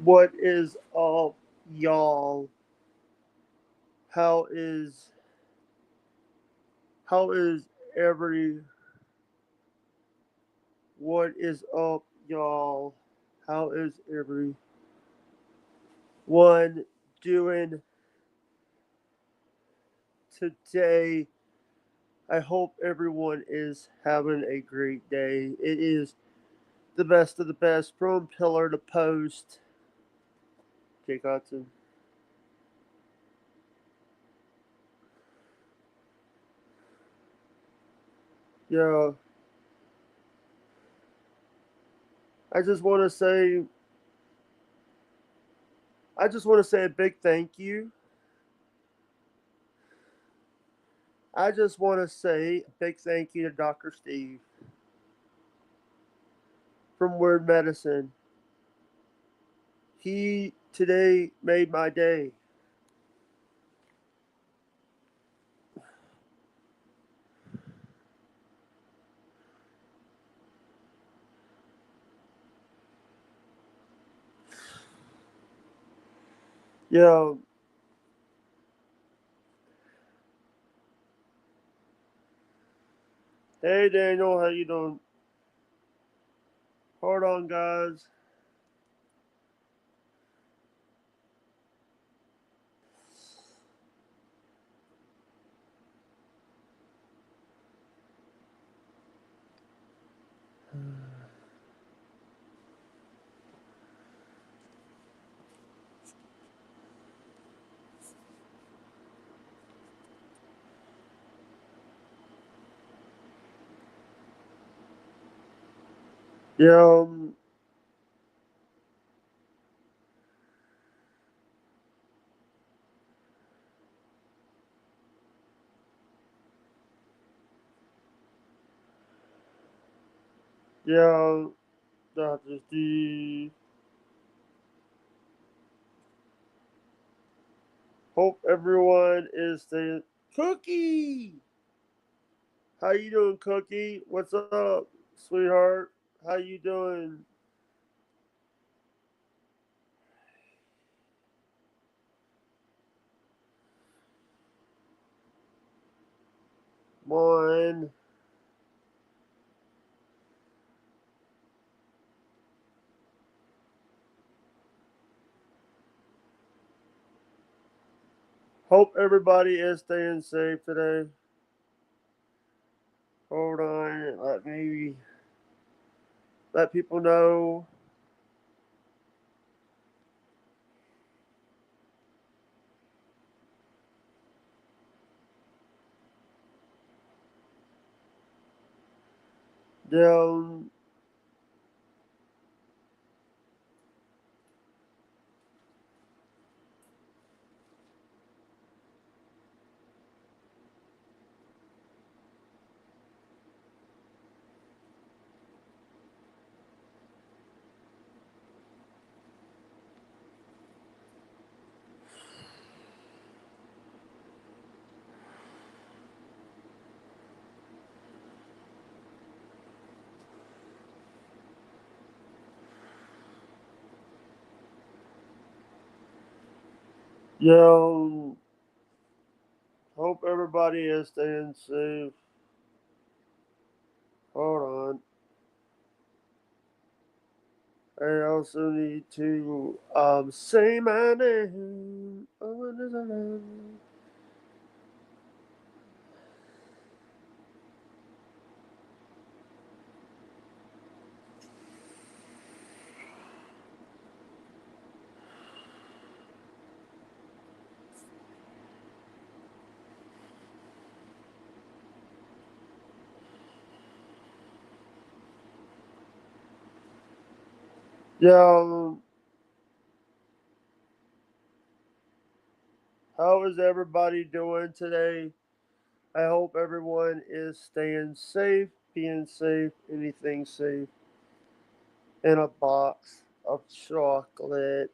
What is up, y'all? How is how is every what is up, y'all? How is everyone doing today? I hope everyone is having a great day. It is the best of the best from pillar to post. Jake Hudson. Yeah, I just want to say I just want to say a big thank you. I just want to say a big thank you to Dr. Steve from Word Medicine. He today made my day. Yeah. Hey Daniel, how you doing? Hold on, guys. Yeah. Yeah. Dr. Steve. Hope everyone is staying. Cookie. How you doing, Cookie? What's up, sweetheart? How you doing? Mine. Hope everybody is staying safe today. Hold on. Let me let people know. Down. Yo, hope everybody is staying safe. Hold on. I also need to say my name. Oh, what is her name? Yo, how is everybody doing today? I hope everyone is staying safe, being safe, anything safe. In a box of chocolate.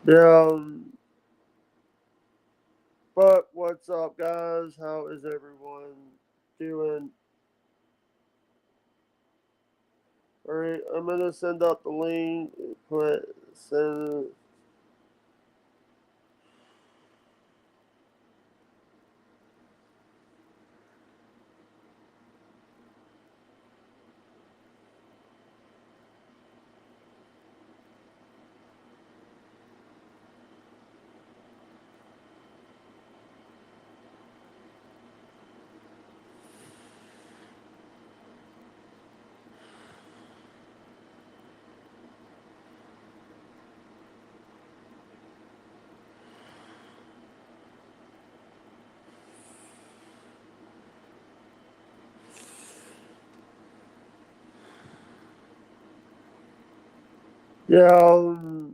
Yeah. But what's up, guys? How is everyone doing? All right, I'm gonna send out the link. Put send. Yeah.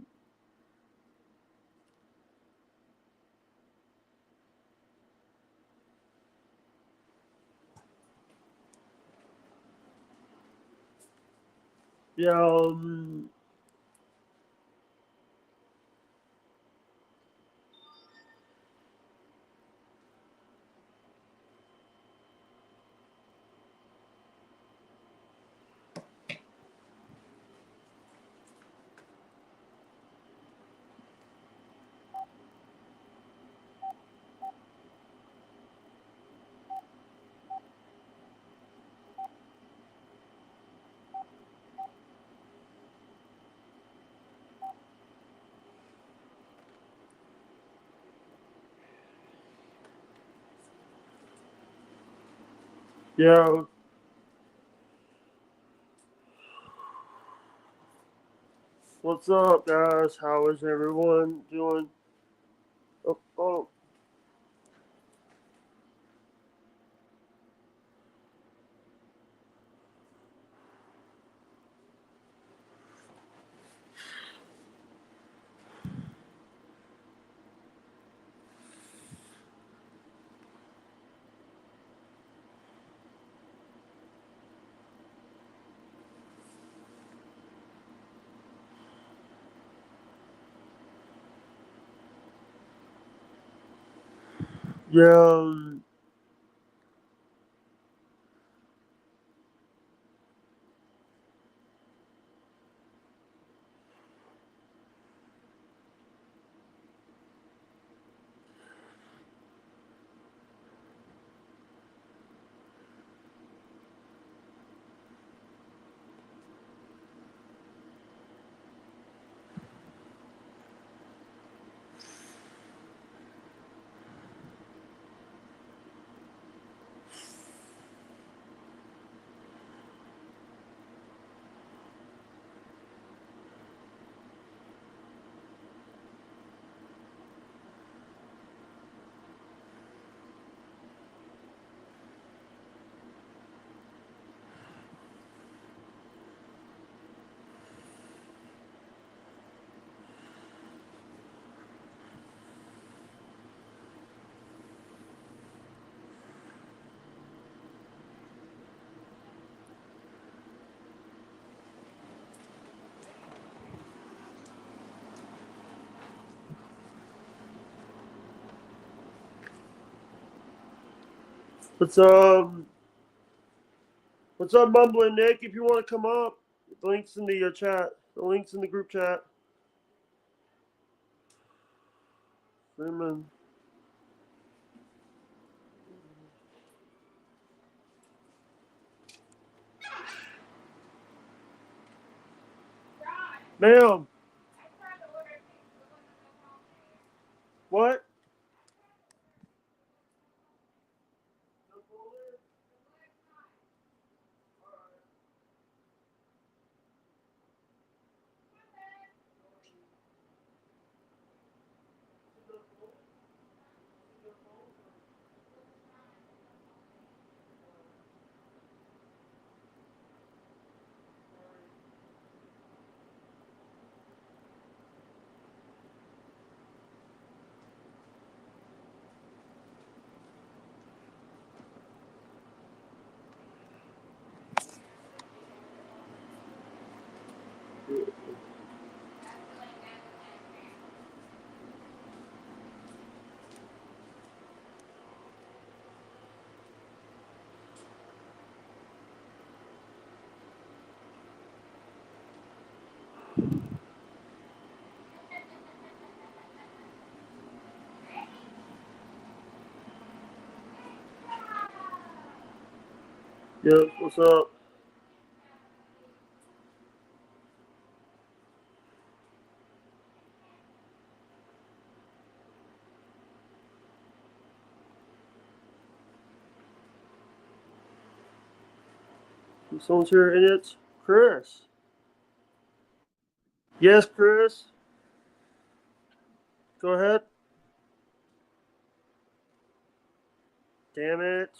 Yeah. Yeah. What's up, guys? How is everyone doing? Oh, oh. Yeah. What's What's up, mumbling Nick? If you want to come up, the links in the chat. The links in the group chat. Freeman. Ma'am. What? Yep, what's up? Someone's here, and it's Chris. Yes, Chris. Go ahead. Damn it.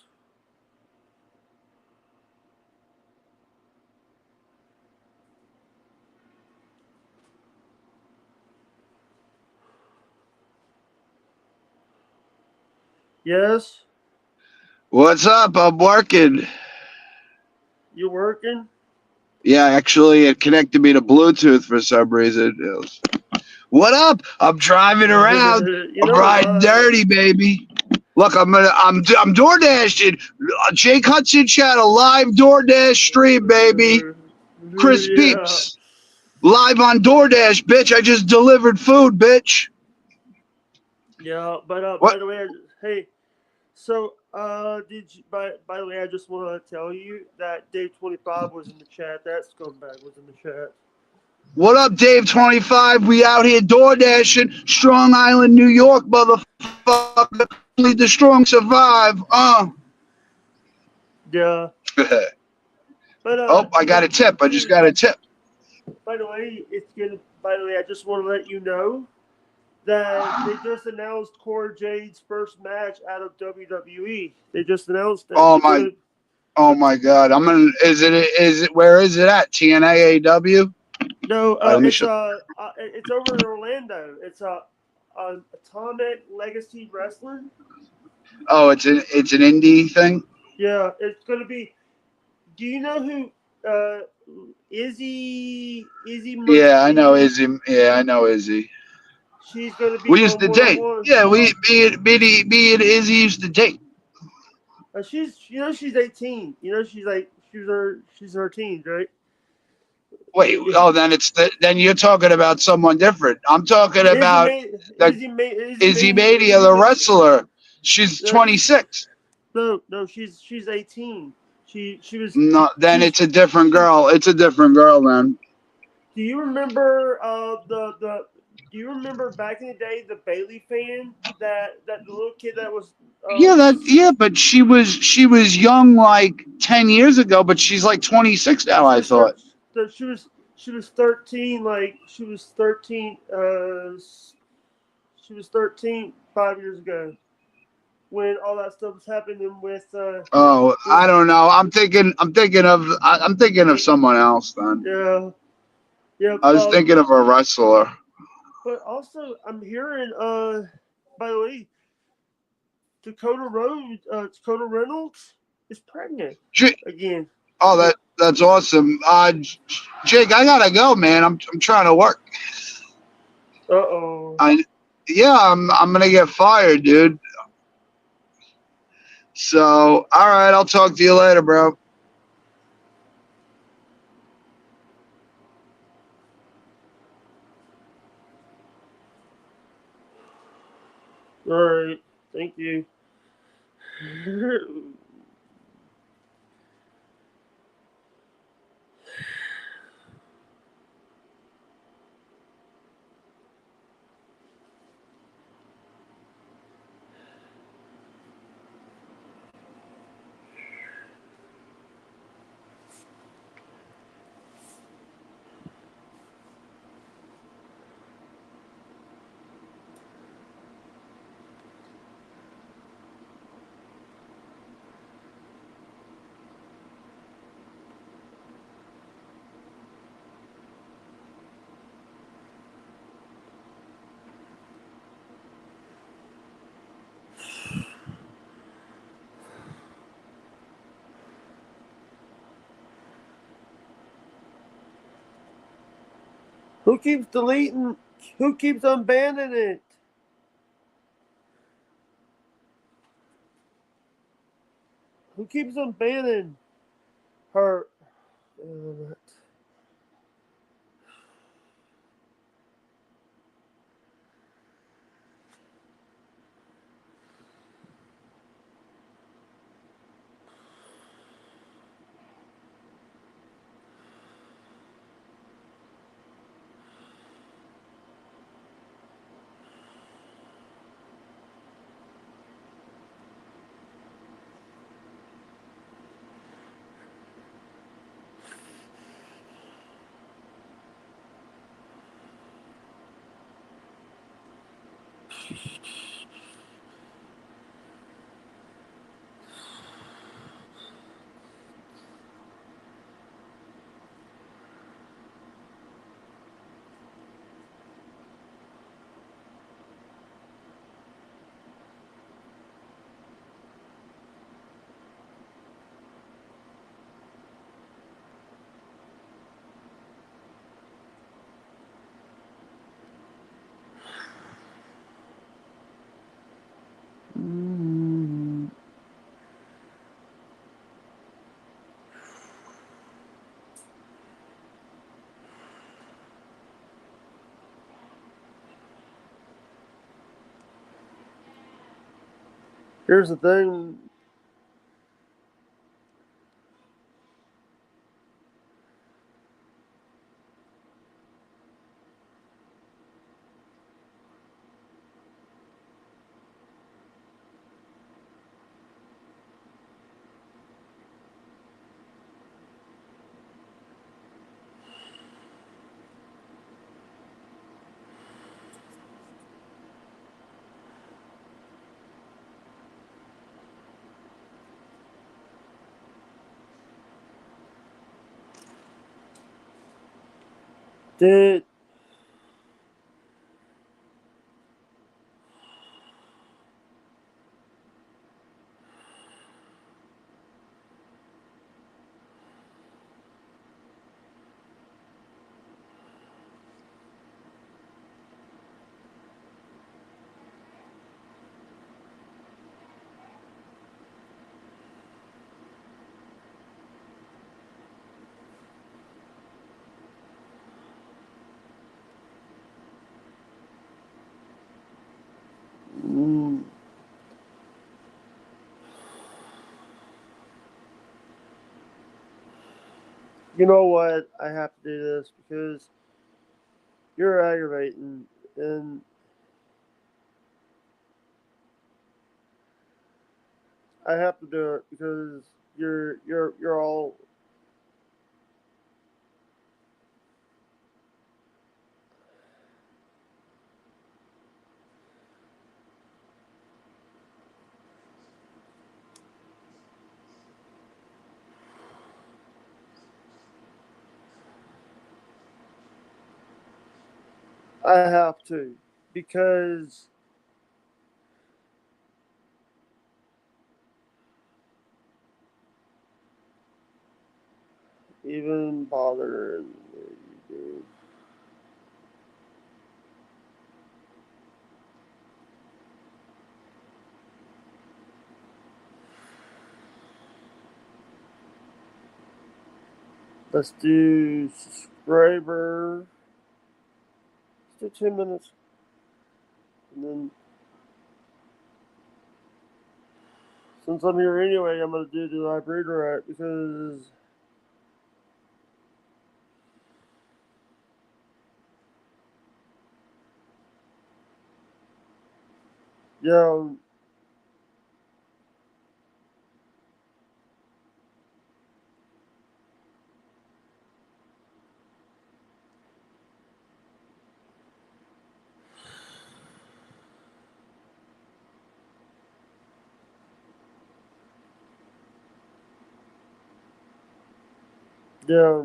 Yes, What's up? I'm working. you working? Yeah, actually, it connected me to Bluetooth for some reason. What up? I'm driving around. You I'm know the riding vibe. dirty, baby. Look, I'm door dashing. Jake Hudson channel live DoorDash stream, baby. Chris Yeah. Peeps live on DoorDash, bitch. I just delivered food, bitch. Yeah, but What? by the way, hey, so did you? By the way, I just want to tell you that Dave 25 was in the chat. That scumbag was in the chat. What up, Dave 25? We out here door dashing. Strong Island, New York, motherfucker. Only the strong survive. Yeah, but Oh, I got hey, a tip. I just dude. got a tip. By the way, it's gonna. By the way, I just want to let you know that they just announced Cora Jade's first match out of WWE. They just announced it. Oh It's my, gonna. oh my God. I'm gonna. Is it? Where is it at? TNAAW. No, Let me show. it's over in Orlando. It's Atomic Legacy Wrestling. Oh, it's an indie thing. Yeah, it's gonna be. Do you know who uh, Izzy Yeah, I know Izzy? Izzy. Yeah, I know Izzy. She's gonna be We used going to one on date. one. Yeah, me and Izzy used to date. She's 18. She's her teens, right? Wait. Yeah. Oh, then you're talking about someone different. I'm talking about the Izzy Mania, Izzy the May. wrestler. She's No, 26. no, she's 18. She was No, then she's it's a different she. girl. It's a different girl, then. Do you remember the? Do you remember back in the day the Bailey fan that the little kid that was But she was young like 10 years ago, but she's like 26 now. she I was thought. thir- she was 13 like she was 13 5 years ago when all that stuff was happening Oh, with I don't know. I'm thinking of someone else. Then yeah yep I was thinking of a wrestler. but also I'm hearing by the way Dakota Reynolds is pregnant J- again. Oh, that's awesome. Jake, I gotta go, man. I'm trying to work. Uh-oh. I Yeah, I'm gonna get fired, dude. So, all right, I'll talk to you later, bro. All right, thank you. Who keeps deleting? Who keeps unbanning it? Who keeps unbanning her? Uh, Here's the thing. Did mm, you know what? I have to do this because you're aggravating, and I have to do it because you're all. I have to because even bothering you. Let's do subscriber. Let's do 2 minutes, and then since I'm here anyway, I'm gonna do the live redirect because yeah, yeah,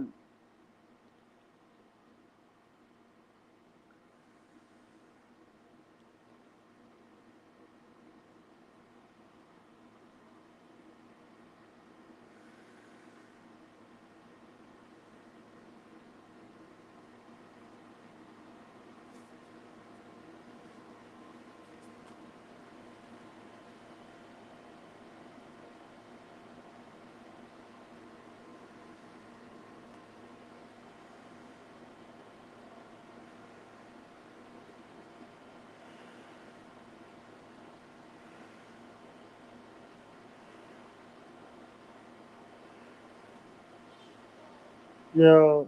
yeah,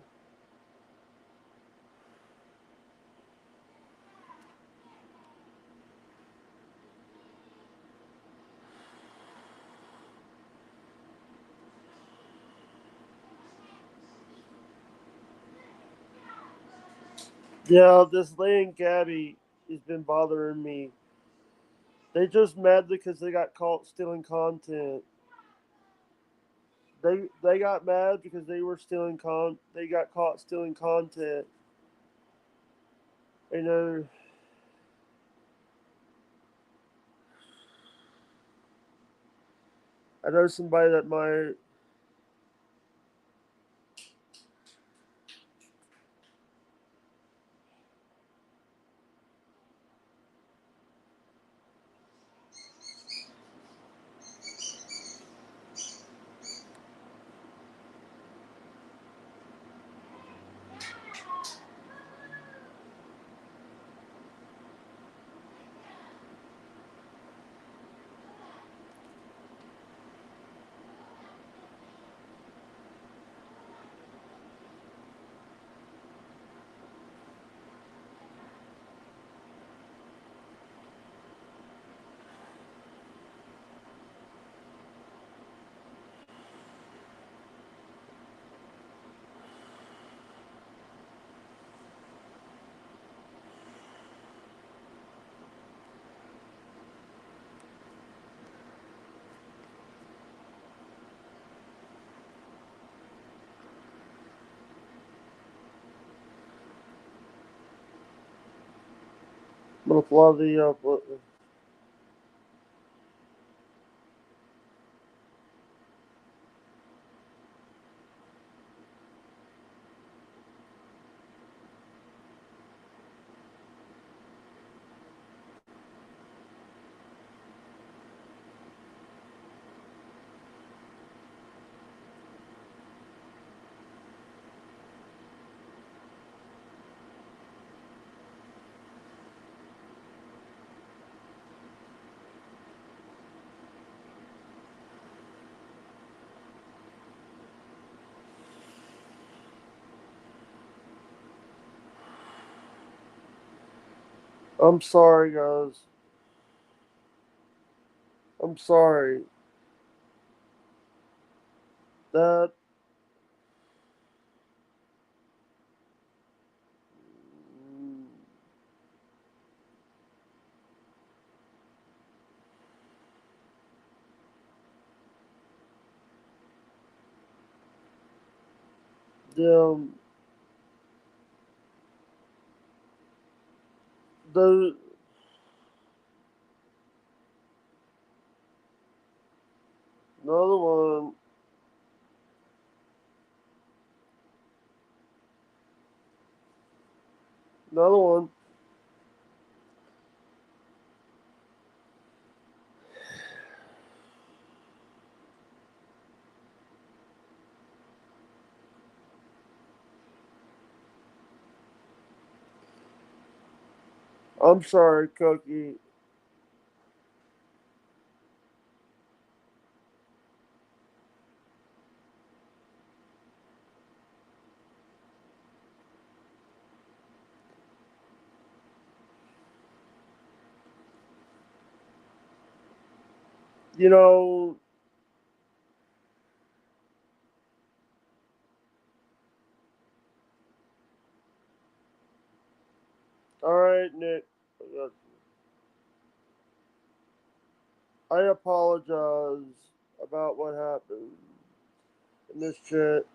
yeah. This Lane Gabby has been bothering me. They just mad because they got caught stealing content. They got mad because they were stealing they got caught stealing content. You know, I know somebody that might. gonna fly the I'm sorry, guys. I'm sorry. That them the another one. Another one. I'm sorry, Cookie. You know, all right, Nick. I apologize about what happened in this chat.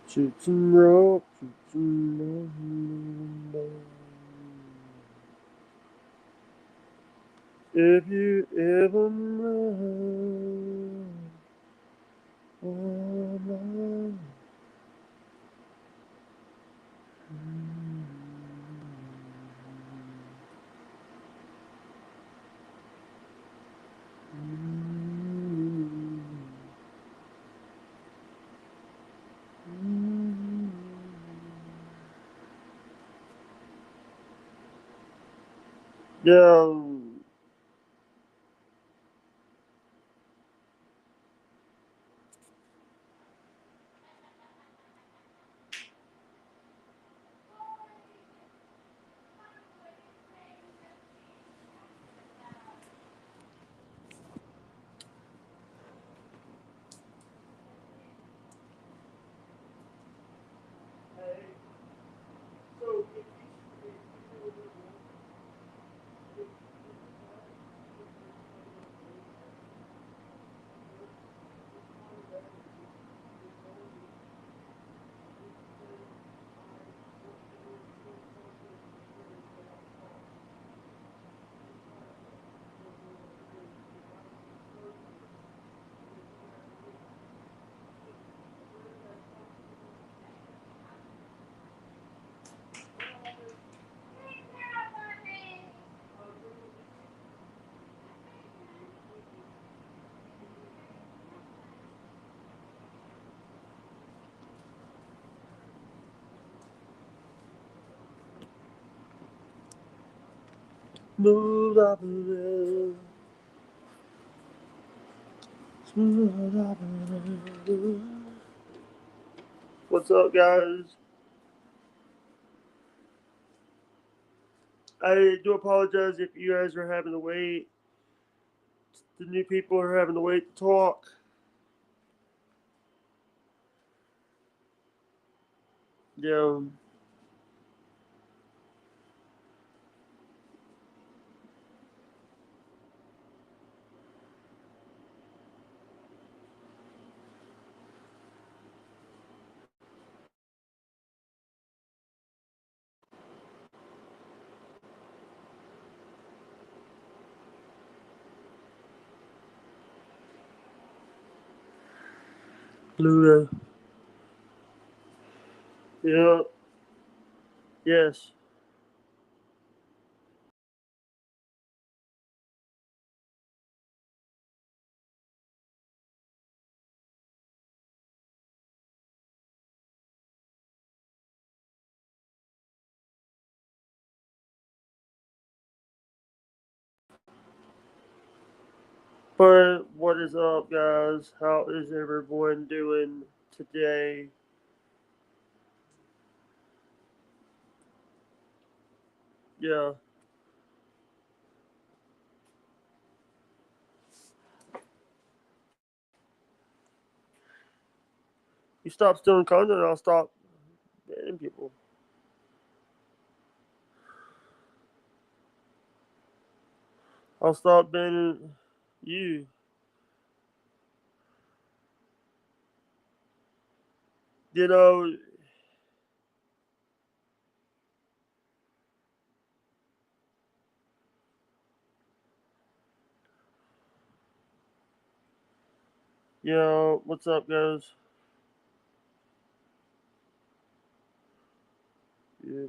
Shooting rope, shooting rope. If you ever know, oh, yeah. So Smooth operator. Smooth operator. What's up, guys? I do apologize if you guys are having to wait. The new people are having to wait to talk. Yeah. Luda. Yeah. Yes. But what is up, guys? How is everyone doing today? Yeah. You stop stealing content, I'll stop banning people. I'll stop banning you. You know, what's up, guys? Yeah.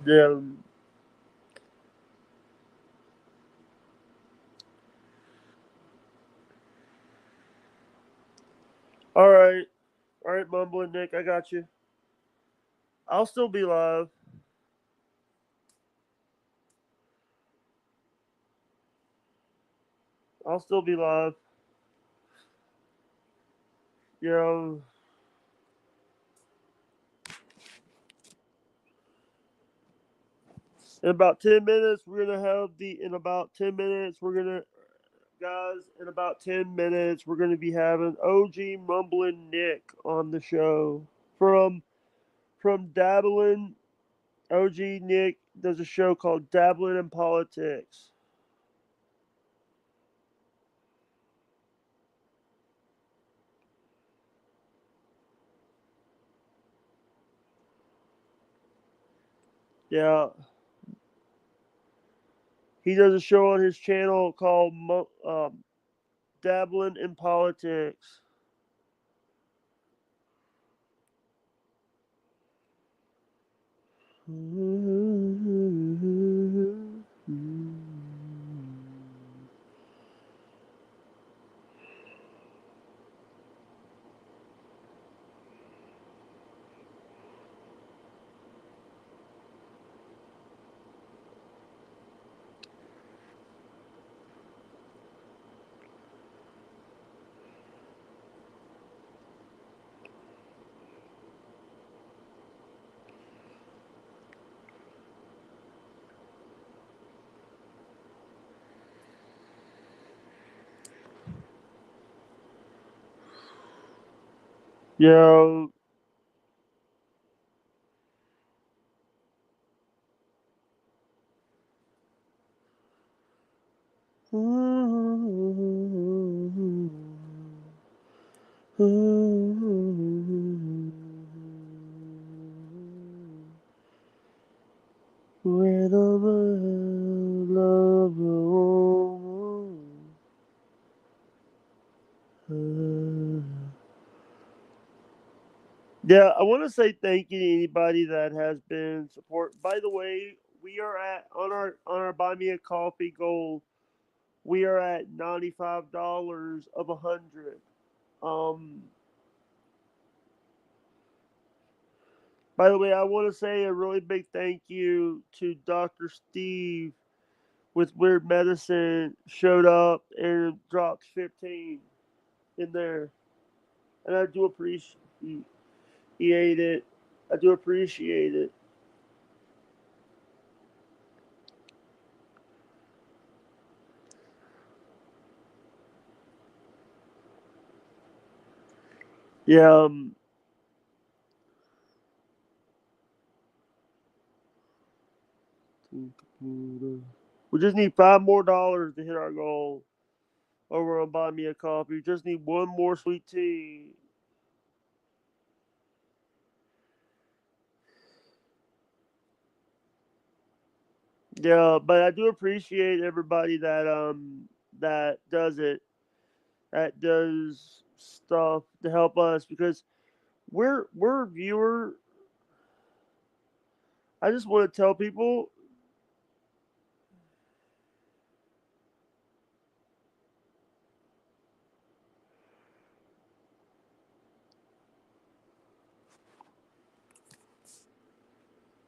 Yeah. All right. All right, Mumbling Nick, I got you. I'll still be live. I'll still be live. You know, in about 10 minutes, we're going to have the. In about 10 minutes, we're going to. Guys, in about 10 minutes, we're going to be having OG Mumbling Nick on the show. From Dabbling, OG Nick does a show called Dabbling in Politics. Yeah, he does a show on his channel called Dabbling in Politics. Yeah. Rhythm Yeah, I want to say thank you to anybody that has been support. By the way, we are at on our buy me a coffee goal. We are at $95 of 100. Um, by the way, I want to say a really big thank you to Dr. Steve with Weird Medicine showed up and dropped 15 in there, and I do appreciate it. I do appreciate it. Yeah. We just need $5 more to hit our goal over on Buy Me a Coffee. We just need one more sweet tea. Yeah, but I do appreciate everybody that does it, that does stuff to help us because we're viewer. I just want to tell people,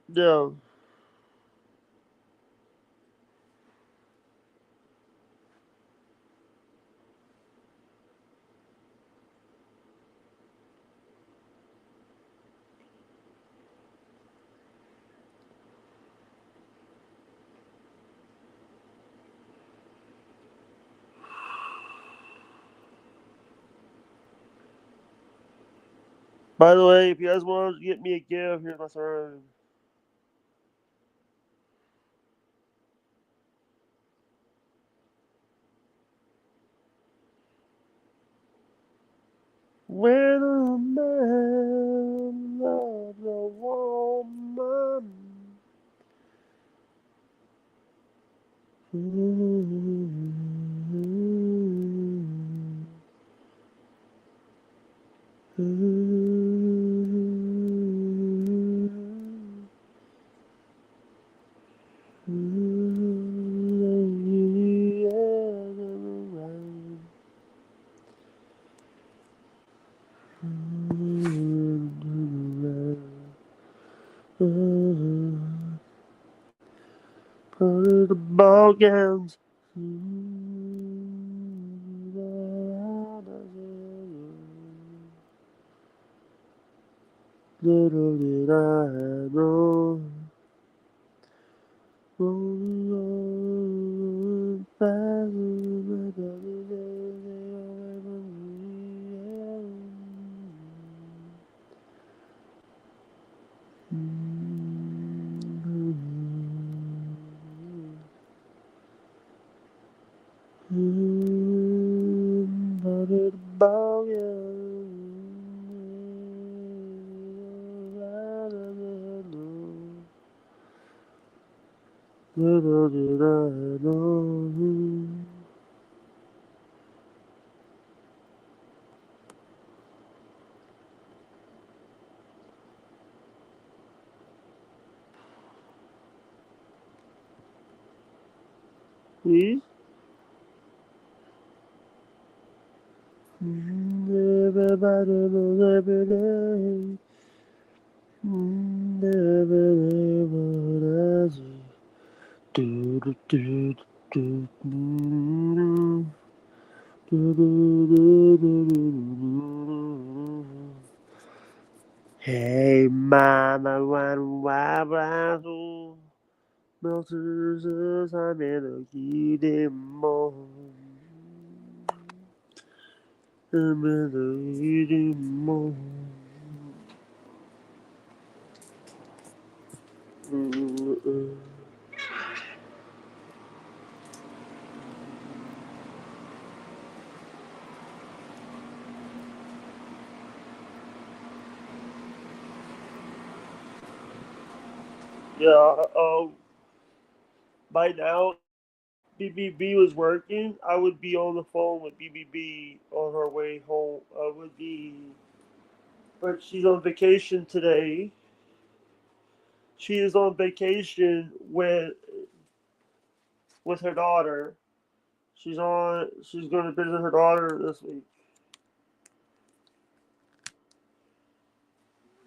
yeah. By the way, if you guys want to get me a gift, here's my sign. When a man loves a woman. Put the ball gowns. Little did I know, rolling fast, little did I know. Please? Everybody knows every day. Never ever does. Do do do do do do do do. Hey mama, why melters I'm in a heated moon. I'm in a heated moon. Yeah, by now, BBB was working. I would be on the phone with BBB on her way home. I would be. but she's on vacation today. She is on vacation with her daughter. She's going to visit her daughter this week.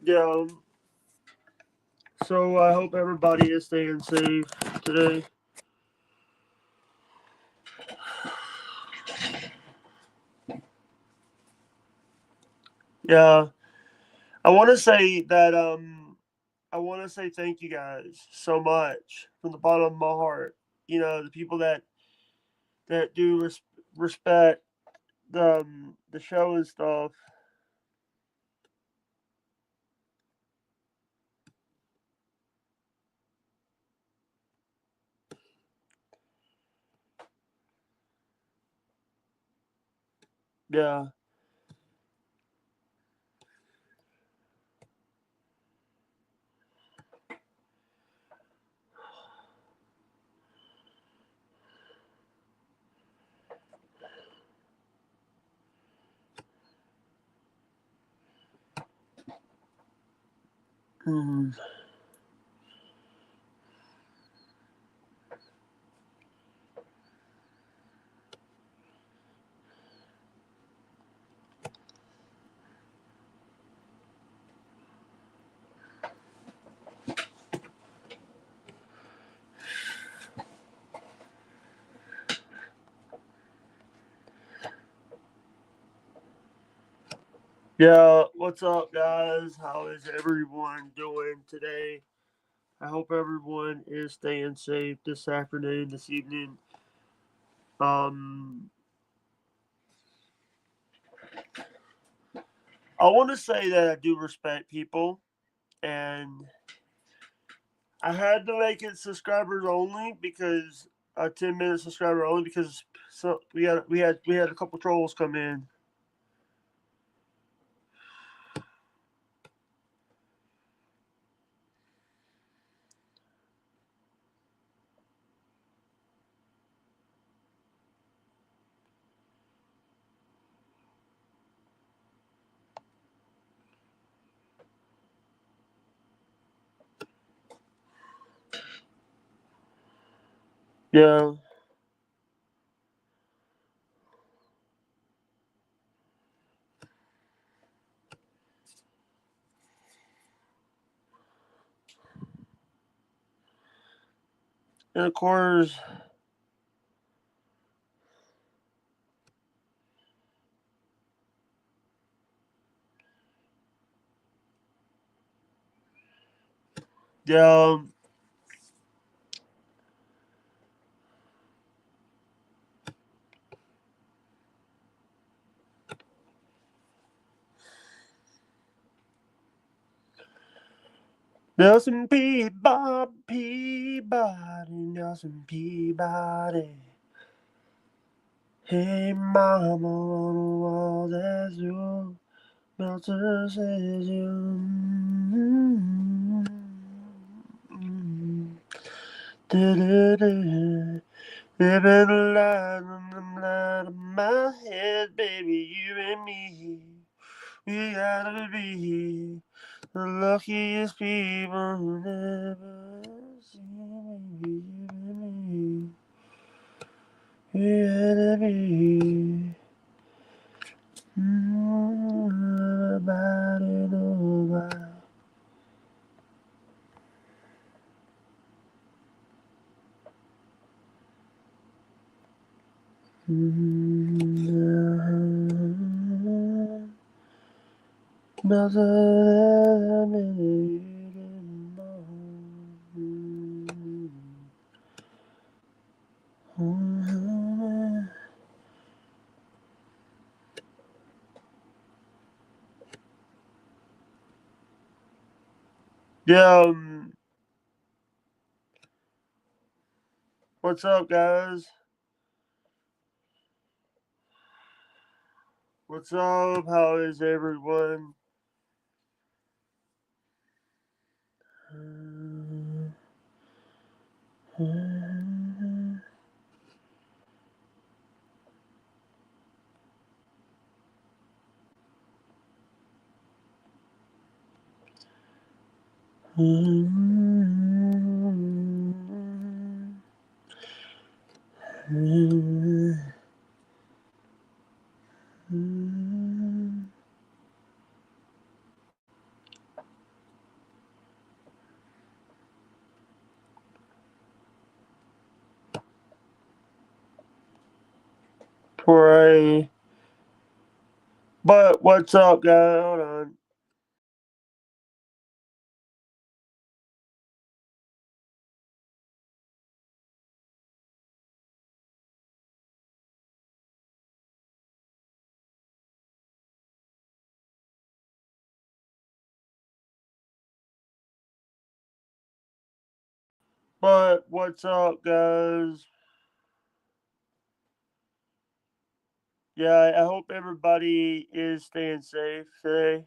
Yeah. So I hope everybody is staying safe today. Yeah. I want to say that I want to say thank you guys so much from the bottom of my heart. You know, the people that do respect the show and stuff. Yeah. Mhm. Yeah, what's up, guys? How is everyone doing today? I hope everyone is staying safe this afternoon, this evening. Um, I want to say that I do respect people, and I had to make it subscribers only because 10 minute subscriber only because we had a couple trolls come in. Yeah, and of course, yeah, Nelson Nelson Peabody. Hey, mama, on the wall, there's you. Meltzer says you. Du-du-du. Living a lie in the light of my head, baby, you and me. We gotta be the luckiest people who never see me. You and me. We gotta be. Nobody knows. Yeah, what's up, guys? What's up? How is everyone? Pray. But what's up, guys? Hold on. But what's up, guys? Yeah, I hope everybody is staying safe today.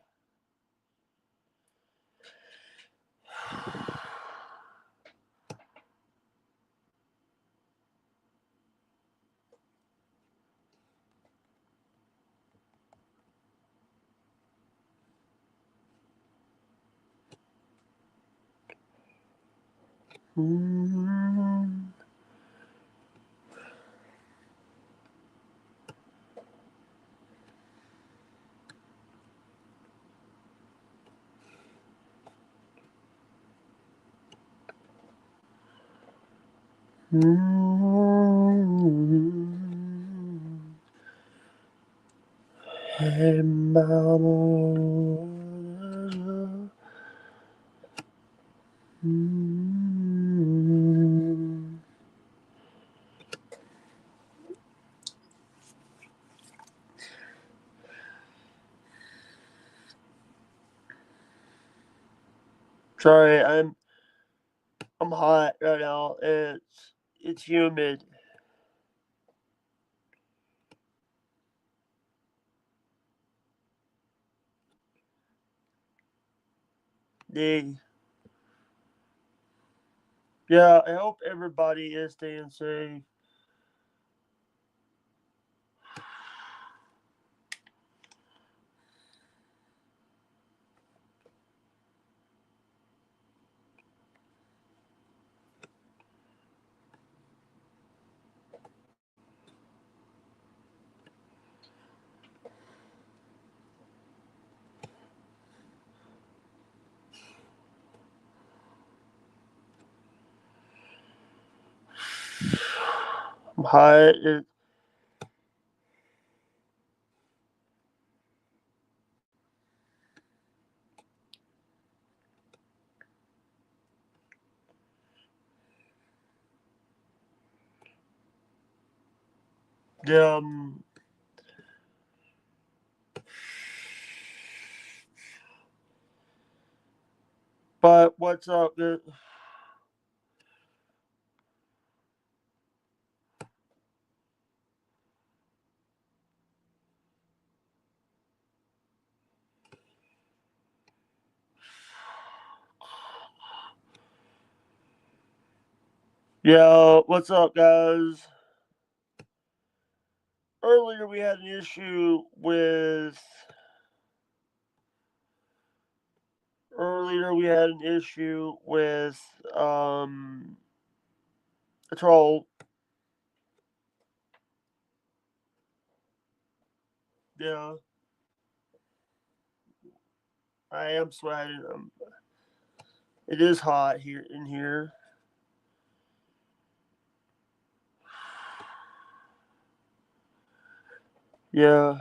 Hey, mama. Sorry, I'm hot right now. It's humid. The Yeah, I hope everybody is staying safe. I'm hot. Um, but what's up? Yeah, what's up, guys? Earlier we had an issue with. Earlier we had an issue with a troll. Yeah, I am sweating. It is hot here in here. Yeah.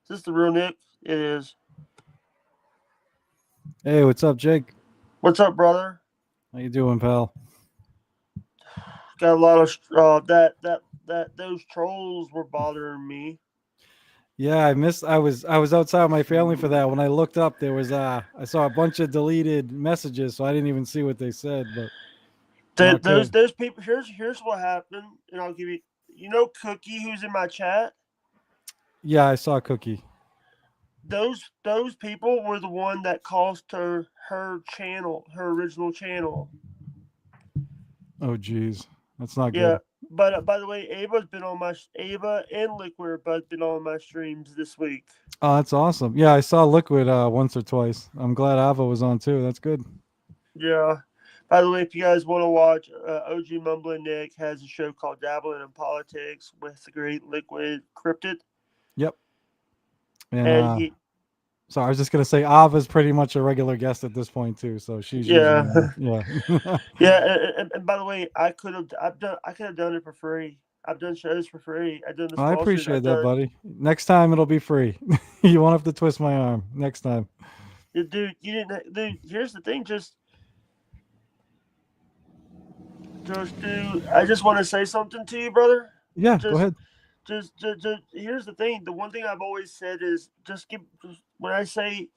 Is this the real Nick? It is. Hey, what's up, Jake? What's up, brother? How you doing, pal? Got a lot of that those trolls were bothering me. Yeah, I missed. I was outside with my family for that. When I looked up, there was I saw a bunch of deleted messages, so I didn't even see what they said. But not good. Those people. Here's what happened, and I'll give you. You know, Cookie, who's in my chat. Yeah, I saw Cookie. Those people were the one that cost her channel, her original channel. Oh, geez, that's not Yeah, good. But by the way, Ava and Liquid have both been on my streams this week. Oh, that's awesome. Yeah, I saw Liquid once or twice. I'm glad Ava was on too. That's good. Yeah. By the way, if you guys want to watch, OG Mumbling Nick has a show called Dabbling in Politics with the great Liquid Cryptid, Yep. And and he, so I was just gonna say Ava's pretty much a regular guest at this point too. So she's usually yeah, on. Yeah. yeah. And by the way, I could have done it for free. I've done shows for free. I've done the I small shows. appreciate that, buddy. Next time it'll be free. You won't have to twist my arm next time. Dude. You didn't, dude. Here's the thing. Dude. I just want to say something to you, brother. Yeah, go Just, ahead. just. Here's the thing. The one thing I've always said is when I say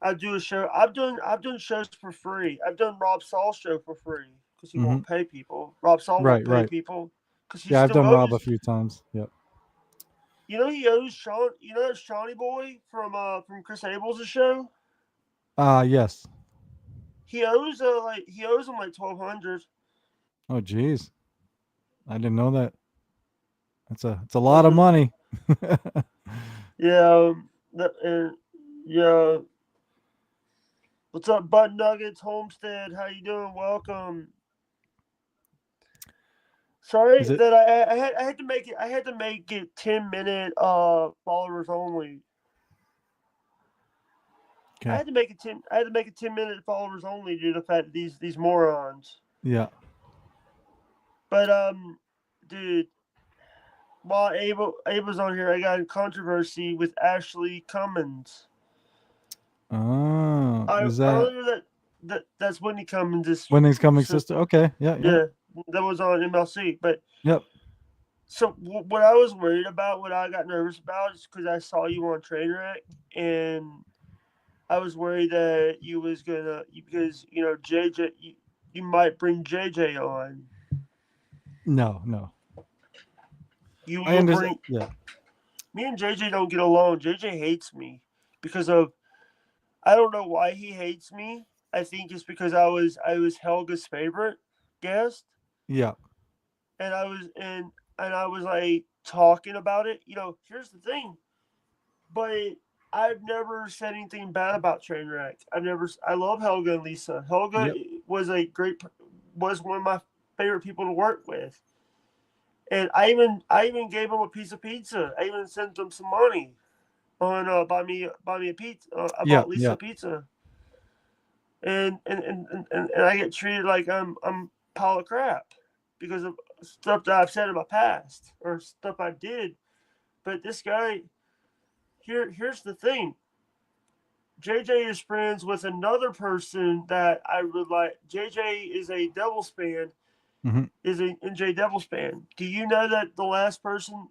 I do a show. I've done shows for free. I've done Rob Saul's show for free because he Hmm. won't pay people. Rob Saul won't Right, pay right. people because he Yeah, I've still done Rob a owes. few times. Yep. You know he owes Sean. You know that Shawnee boy from Chris Abel's show. Yes. He owes him like 1,200. Oh, geez. I didn't know that. It's a lot of Mm-hmm. money. Yeah. And yeah. What's up, Bud Nuggets Homestead? How you doing? Welcome. Sorry Is it that I had to make it. I had to make it 10-minute followers only. I okay? had to make it 10. I had to make it 10-minute followers only due to the fact that these morons. Yeah. But dude, while Ava's on here, I got a controversy with Ashley Cummins. Oh, I is that earlier that's Whitney Cummins' Winning's coming sister? sister. Okay. Yeah. Yeah. Yeah, that was on MLC. But Yep. so what I was worried about, what I got nervous about, is because I saw you on Trainwreck, and I was worried that you was gonna because JJ, you might bring JJ on. No. No. I You'll understand. bring Yeah. me and JJ don't get along. JJ hates me because of I don't know why he hates me. I think it's because I was Helga's favorite guest, Yeah. and I was like talking about it. Here's the thing, but I've never said anything bad about Trainwreck. I love Helga and Lisa. Helga Yep. was one of my favorite people to work with, and I even gave him a piece of pizza. I even sent him some money on buy me a pizza. I Yeah. bought Lisa Yeah. pizza, and I get treated like I'm a pile of crap because of stuff that I've said in my past or stuff I did. But this guy here's the thing. JJ is friends with another person that I would like. JJ is a Devils fan. Hmm. Is a NJ Devils fan. Do you know that the last person,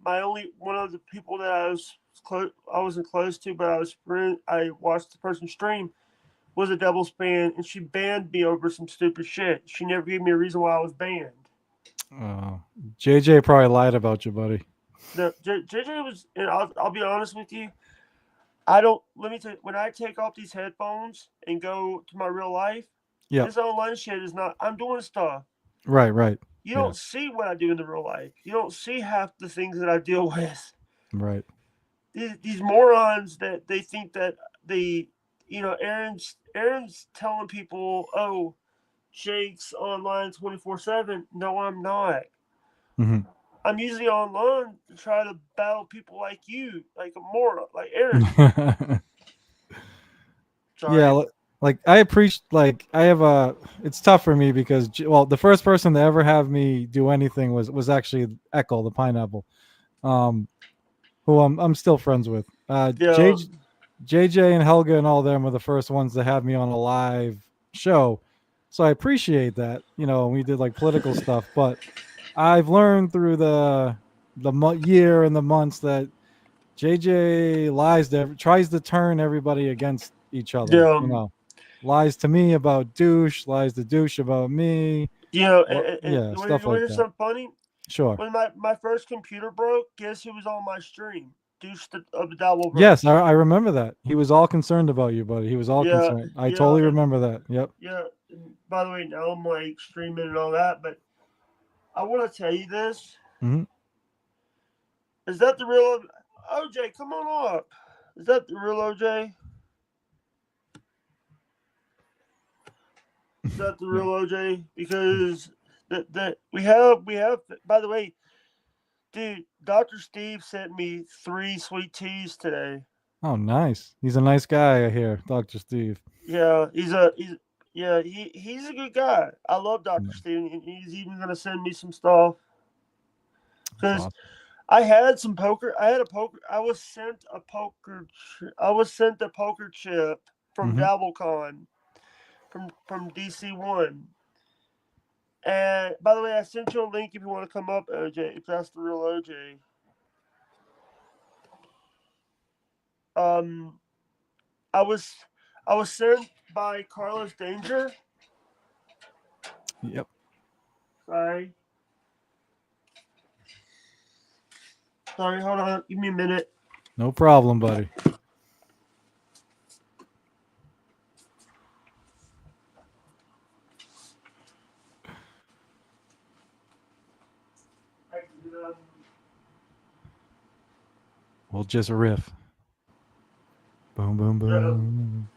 my only one of the people that I wasn't close to, but I watched the person stream was a Devils fan, and she banned me over some stupid shit. She never gave me a reason why I was banned. Oh, JJ probably lied about you, buddy. JJ was, and I'll be honest with you. I don't. Let me tell you, when I take off these headphones and go to my real life, Yep. this online shit is not. I'm doing stuff. Right. Right. You Yeah. don't see what I do in the real life. You don't see half the things that I deal with. Right. These morons that they think that Aaron's telling people, oh, Jake's online 24/7. No, I'm not. Hmm. I'm usually online to try to battle people like you, like a moron, like Aaron. Yeah. Sorry. Like I appreciate. Like I have a. It's tough for me because well, the first person to ever have me do anything was actually Echo the pineapple. Um, who I'm still friends with. Yeah. JJ and Helga and all them were the first ones to have me on a live show. So I appreciate that. We did like political stuff, but I've learned through the year and the months that JJ tries to turn everybody against each other. Yeah. Lies to me about douche, lies to douche about me. And Yeah, you want stuff to like hear that. something funny? Sure. When my first computer broke, guess who was on my stream? Deuce of the Double Yes, Bros. I remember that. He was all concerned about you, buddy. He was all Yeah, concerned. I yeah, totally remember that. Yep. yeah. And by the way, now I'm like streaming and all that, but I want to tell you this. Mm-hmm. Is that the real OJ? Come on up. Is that the real OJ? Is that the real OJ? Because that we have. By the way, dude, Dr. Steve sent me 3 sweet teas today. Oh, nice. He's a nice guy, I hear, Dr. Steve. Yeah, he's a good guy. I love Dr. Steve, and he's even gonna send me some stuff That's because awesome. I had some poker. I had a poker. I was sent a poker. I was sent a poker chip from Mm-hmm. DabbleCon from DC1. And by the way, I sent you a link if you want to come up, OJ. If that's the real OJ. Um, I was I was sent by Carlos Danger. Yep. Sorry, sorry. Hold on. Give me a minute. No problem, buddy. We'll just riff. Boom, boom, boom.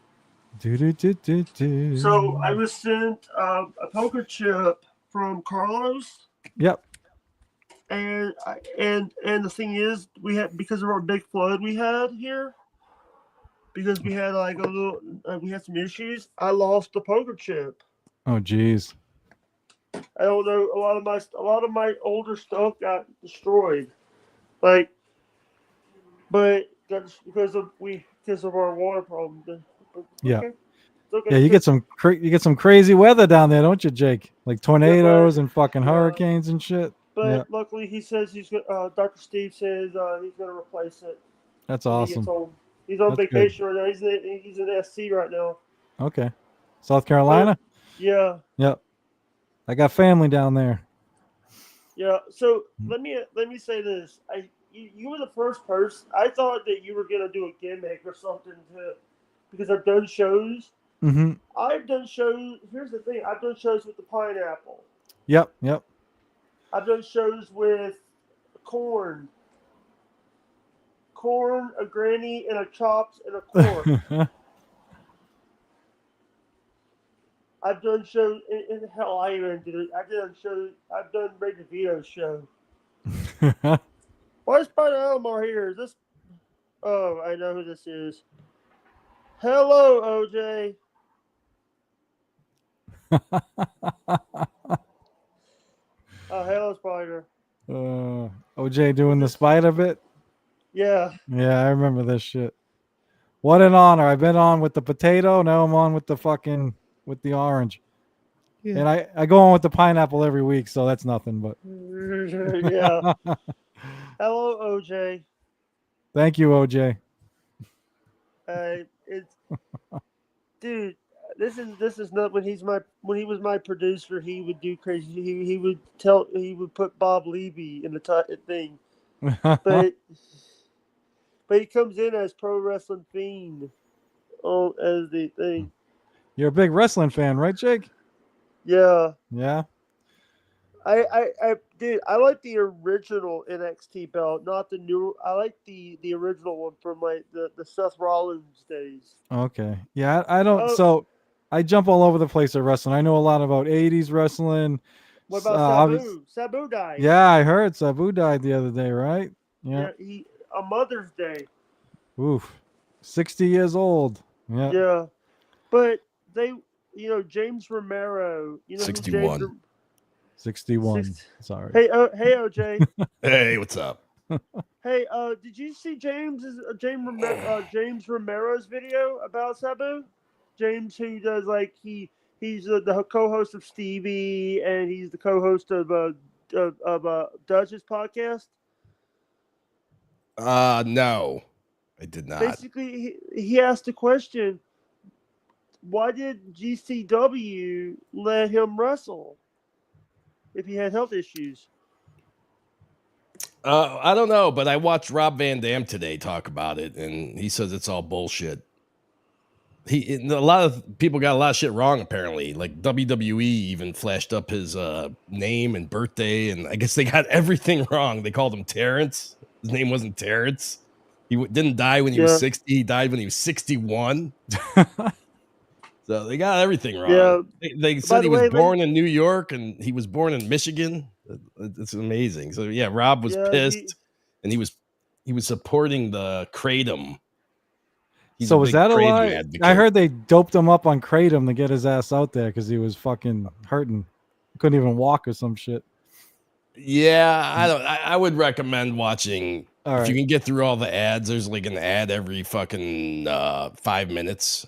Do, do, do, do, do. So I was sent a poker chip from Carlos, Yep. and the thing is, we had because of our big flood we had here, because we had like a little, we had some issues. I lost the poker chip. Oh, geez. I don't know. A lot of my older stuff got destroyed, like, but that's because of our water problem. But Yeah. okay. It's okay. Yeah, you get some crazy weather down there, don't you, Jake? Like tornadoes and fucking yeah, hurricanes and shit. Yeah, but luckily he says he's Dr. Steve says he's gonna replace it that's when he gets awesome. home. He's on That's good. vacation right now. He's in SC right now. Okay. South But Carolina? yeah, Yep. I got family down there. yeah. So let me say this. You were the first person. I thought that you were gonna do a gimmick or something to, because I've done shows. Mm-hmm. I've done shows. Here's the thing. I've done shows with the pineapple. Yep. Yep. I've done shows with corn, a granny, and a chops and a cork. I've done shows, and hell, I even did it. I've done shows. I've done Ray DeVito's show. Why is Spider Elmore here? Is this? Oh, I know who this is. Hello, OJ. Hello, Spider. OJ doing the spider bit? Yeah. Yeah, I remember this shit. What an honor. I've been on with the potato. Now I'm on with the orange. Yeah. And I go on with the pineapple every week, so that's nothing. But Yeah. Hello, OJ. thank you, OJ. It's dude. This is not when when he was my producer. He would do crazy. He would put Bob Levy in the thing, but he comes in as Pro Wrestling Fiend, as the thing. You're a big wrestling fan, right, Jake? Yeah. Yeah. Dude, I like the original NXT belt, not the new. I like the original one from like the Seth Rollins days. Okay. Yeah, I don't. Oh, So I jump all over the place at wrestling. I know a lot about 80s wrestling. what about Obvious. Sabu? Sabu died. Yeah, I heard Sabu died the other day, right? Yeah. Yeah, he on Mother's Day. Oof. 60 years old. Yeah. Yeah, but they, James Romero. You know who 61. 61. Sorry. Hey, OJ. Hey, what's up? Hey, did you see James Romero's video about Sabu? James, who does he's the co-host of Stevie, and he's the co-host of Dutch's podcast. No, I did not. Basically, he asked the question: why did GCW let him wrestle if he had health issues? I don't know, but I watched Rob Van Dam today talk about it, and he says it's all bullshit. a lot of people got a lot of shit wrong apparently. Like WWE even flashed up his name and birthday, and I guess they got everything wrong. They called him Terrence. His name wasn't Terrence. He didn't die when he was 60. He died when he was 61. So they got everything wrong. Yeah. They said he was born in New York and he was born in Michigan. It's amazing. So yeah, Rob was pissed, and he was supporting the Kratom. So was that a lie? I heard they doped him up on Kratom to get his ass out there because he was fucking hurting. He couldn't even walk or some shit. Yeah, I would recommend watching. If you can get through all the ads, there's like an ad every fucking 5 minutes.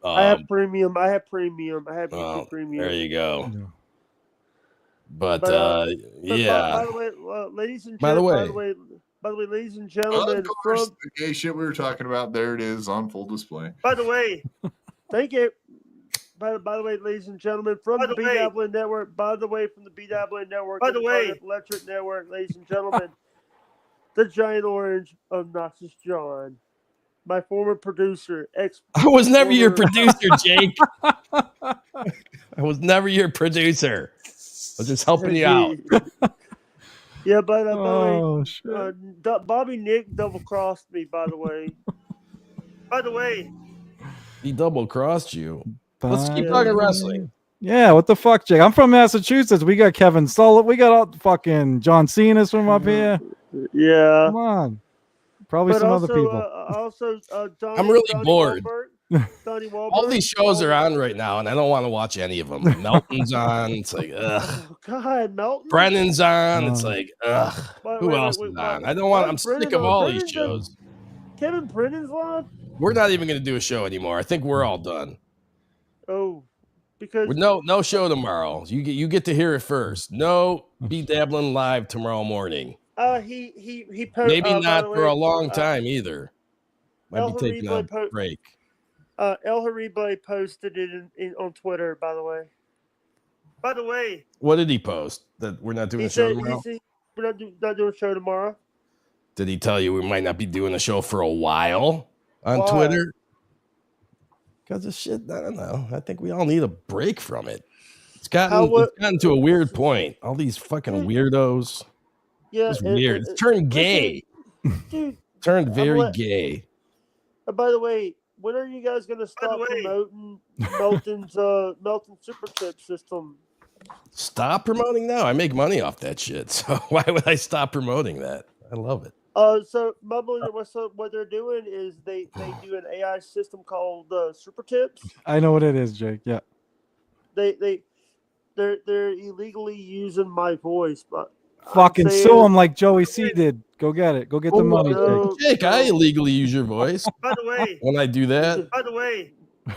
I have premium. I have premium. I have YouTube premium. There you go. Yeah. But yeah. By the way, ladies and gentlemen. By the way, ladies and gentlemen, the gay shit we were talking about, there it is on full display. By the way, thank you. By the way, ladies and gentlemen, from the BW Network. By the way, from the BW Network. By the way, Electric Network, ladies and gentlemen, the Giant Orange of Noxious John, my former producer. I was never your producer, Jake. I was never your producer. I was just helping you out. Yeah, but by the way, Bobby Nick double crossed me. By the way, he double crossed you. Let's keep talking wrestling. Yeah, what the fuck, Jake? I'm from Massachusetts. We got Kevin Sullivan. We got all fucking John Cena's from up here. Yeah, come on. Probably some other people. I'm really bored. All these shows are on right now, and I don't want to watch any of them. Melton's on. It's like, ugh. Oh, God, Melton. Brennan's on. It's like, ugh. Who else is on? I don't want. I'm sick of all these shows. Kevin Brennan's on. We're not even going to do a show anymore. I think we're all done. Oh, because no show tomorrow. You get to hear it first. No Be Dabbling live tomorrow morning. He maybe not for a long time either. Might be taking a break. El Haribo posted it on Twitter, by the way. What did he post? That we're not doing a show tomorrow? We're not doing a show tomorrow. Did he tell you we might not be doing a show for a while on Twitter? Because of shit, I don't know. I think we all need a break from it. It's gotten to a weird point. All these fucking weirdos. Yeah, it's weird. It's turned gay. Dude, turned very gay. By the way, when are you guys gonna stop promoting Melton's Melton Super Chip system? Stop promoting now. I make money off that shit. So why would I stop promoting that? I love it. So what they're doing is they do an AI system called Super Tips. I know what it is, Jake. Yeah. They're illegally using my voice, but fucking sue him like Joey C did. Go get it. Go get the money, Jake. I illegally use your voice. By the way, when I do that. By the way,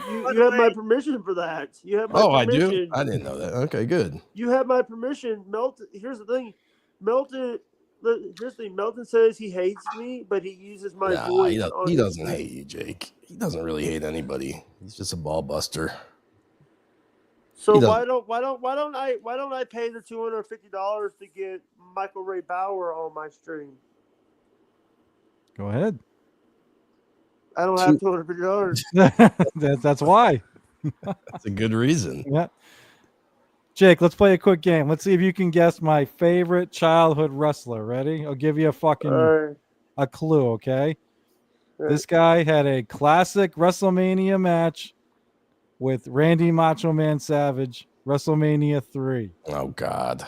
you have my permission for that. You have my permission. I do. I didn't know that. Okay, good. You have my permission. Melton. Here's the thing. Melton says he hates me, but he uses my voice. He doesn't hate you, Jake. He doesn't really hate anybody. He's just a ball buster. So why don't I pay the $250 to get Michael Ray Bauer on my stream? Go ahead. I don't have $250. That's why. That's a good reason. Yeah. Jake, let's play a quick game. Let's see if you can guess my favorite childhood wrestler. Ready? I'll give you a clue, okay? This guy had a classic WrestleMania match with Randy Macho Man Savage, WrestleMania 3. Oh God.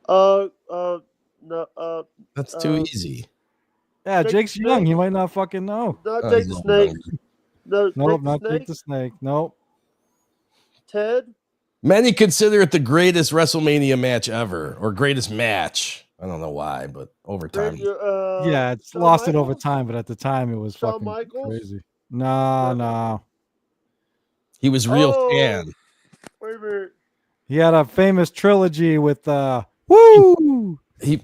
No. That's too easy. Yeah, Jake's young. He might not fucking know. Not Jake the Snake. Nope, not Jake the Snake. Nope. Ted? Many consider it the greatest WrestleMania match ever, or greatest match. I don't know why, but over time. Yeah, it's lost it over time, but at the time it was fucking crazy. No. He was real fan. Wait a minute. He had a famous trilogy with woo. He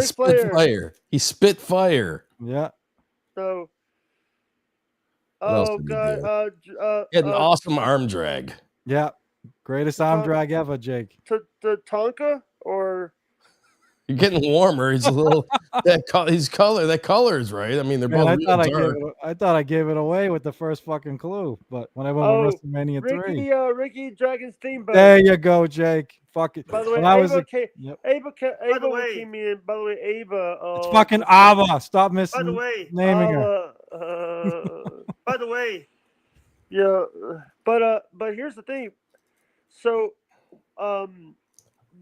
spit fire. He spit fire. Yeah. So. Oh God. He had an awesome arm drag. Yeah. Greatest arm drag ever, Jake. The Tonka or You're getting warmer. He's a little his color. That color is right. I mean, they're Man, both I real thought dark. I thought I gave it away with the first fucking clue, but when I went with Oh, WrestleMania 3. Ricky Dragon Steamboat. There you go, Jake. Fuck it. By the way, When I was Ava a, came. yep. Ava came in. By the way, Ava. It's fucking Ava. Stop By the missing way, naming her. by the way, Yeah, but here's the thing. So,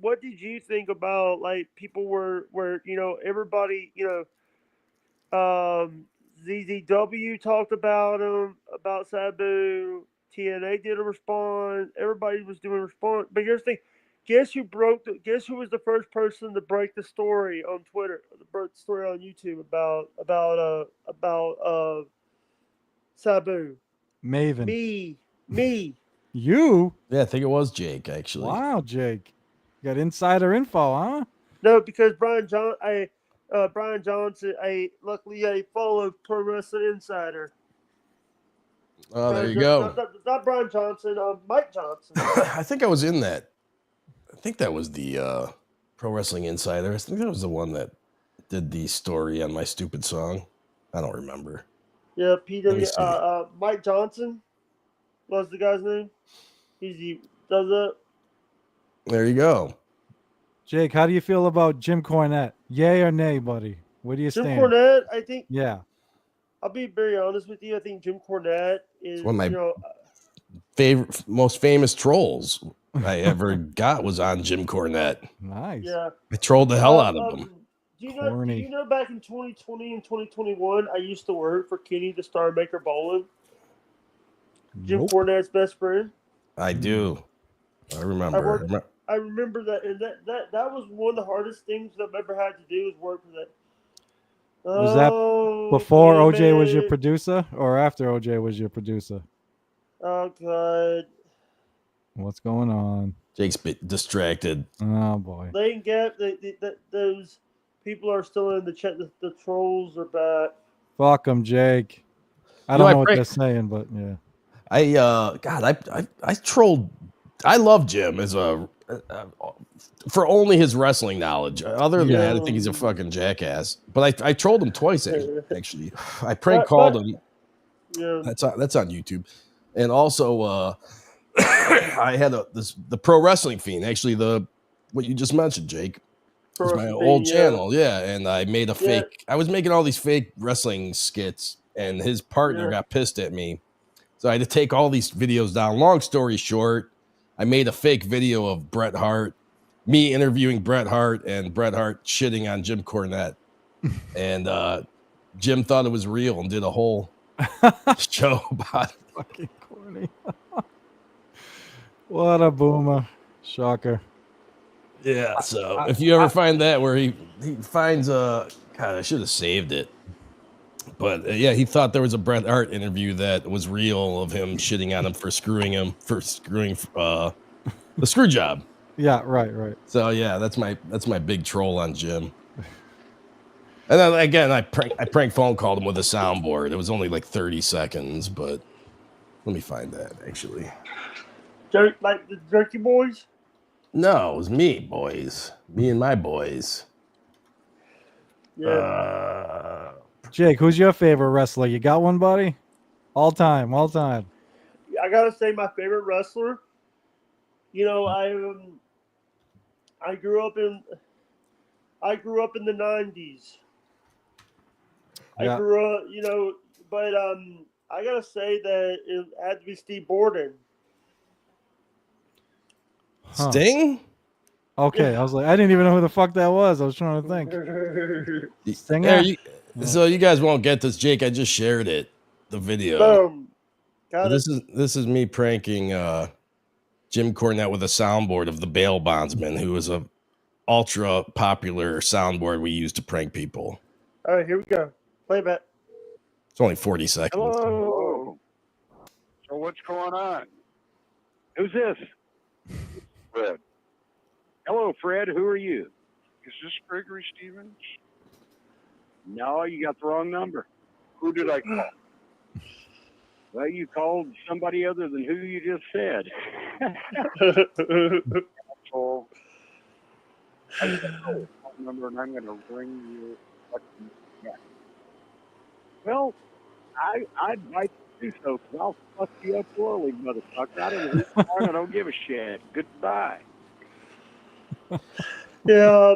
what did you think about like people were everybody ZZW talked about him about Sabu. TNA did a response. Everybody was doing a response. But here's the thing. Guess who was the first person to break the story on Twitter? Broke the story on YouTube about Sabu. Maven. Me. You? Yeah, I think it was Jake actually. Wow, Jake. You got insider info, huh? No, because Brian Johnson. Luckily I followed Pro Wrestling Insider. Oh, there you go. Not Brian Johnson. Mike Johnson. I think I was in that. I think that was the Pro Wrestling Insider. I think that was the one that did the story on my stupid song. I don't remember. Yeah, Let me PW. see. Mike Johnson was the guy's name. He does that. There you go. Jake, how do you feel about Jim Cornette? Yay or nay, buddy? Where do you Jim stand? Cornette, I think. Yeah. I'll be very honest with you. I think Jim Cornette is One of my favorite, most famous trolls I ever got was on Jim Cornette. Nice. Yeah. I trolled the hell out of him. Do you know back in 2020 and 2021, I used to work for Kenny the Star Maker Bowling? Jim Nope. Cornette's best friend. I do. I remember. I remember that, and that was one of the hardest things that I've ever had to do is work for that. Was that before OJ was your producer or after OJ was your producer? Oh, God. What's going on? Jake's distracted. Oh, boy. Lane Gap, those people are still in the chat. The trolls are back. Fuck them, Jake. I don't know what they're saying, but yeah. I trolled. I love Jim as for only his wrestling knowledge. Other than that, I think he's a fucking jackass. But I trolled him twice actually. I prank called him. Yeah. That's on YouTube, and also I had the Pro Wrestling Fiend. Actually, what you just mentioned, Jake. It's my old channel, yeah. And I made a fake. I was making all these fake wrestling skits, and his partner got pissed at me. So I had to take all these videos down. Long story short, I made a fake video of Bret Hart, me interviewing Bret Hart, and Bret Hart shitting on Jim Cornette. And Jim thought it was real and did a whole show about it. Fucking corny. What a boomer. Shocker. Yeah, so if you ever find that where he finds God, I should have saved it. But yeah, he thought there was a Bret Hart interview that was real of him shitting on him for screwing the screw job. Yeah, right. So yeah, that's my big troll on Jim. And then again, I prank phone called him with a soundboard. It was only like 30 seconds, but let me find that actually. Like the Jerky Boys? No, it was me, boys. Me and my boys. Yeah. Jake, who's your favorite wrestler? You got one, buddy? All time. I gotta say, my favorite wrestler. I grew up in the 90s. Yeah. I grew up, but I gotta say that it had to be Steve Borden. Huh. Sting? Okay, I was like, I didn't even know who the fuck that was. I was trying to think. Stinger? So you guys won't get this, Jake. I just shared it, the video. This is me pranking Jim Cornette with a soundboard of the bail bondsman, who was a ultra popular soundboard we used to prank people. All right, here we go. Play back. It's only 40 seconds. Hello. So what's going on? Who's this? Fred. Hello, Fred. Who are you? Is this Gregory Stevens? No, you got the wrong number. Who did I call? Well, you called somebody other than who you just said. So, number, and I'm going to ring your fucking neck. Well, I'd like to do so, because I'll fuck you up royally, motherfucker. I don't know who's wrong. I don't give a shit. Goodbye. Yeah.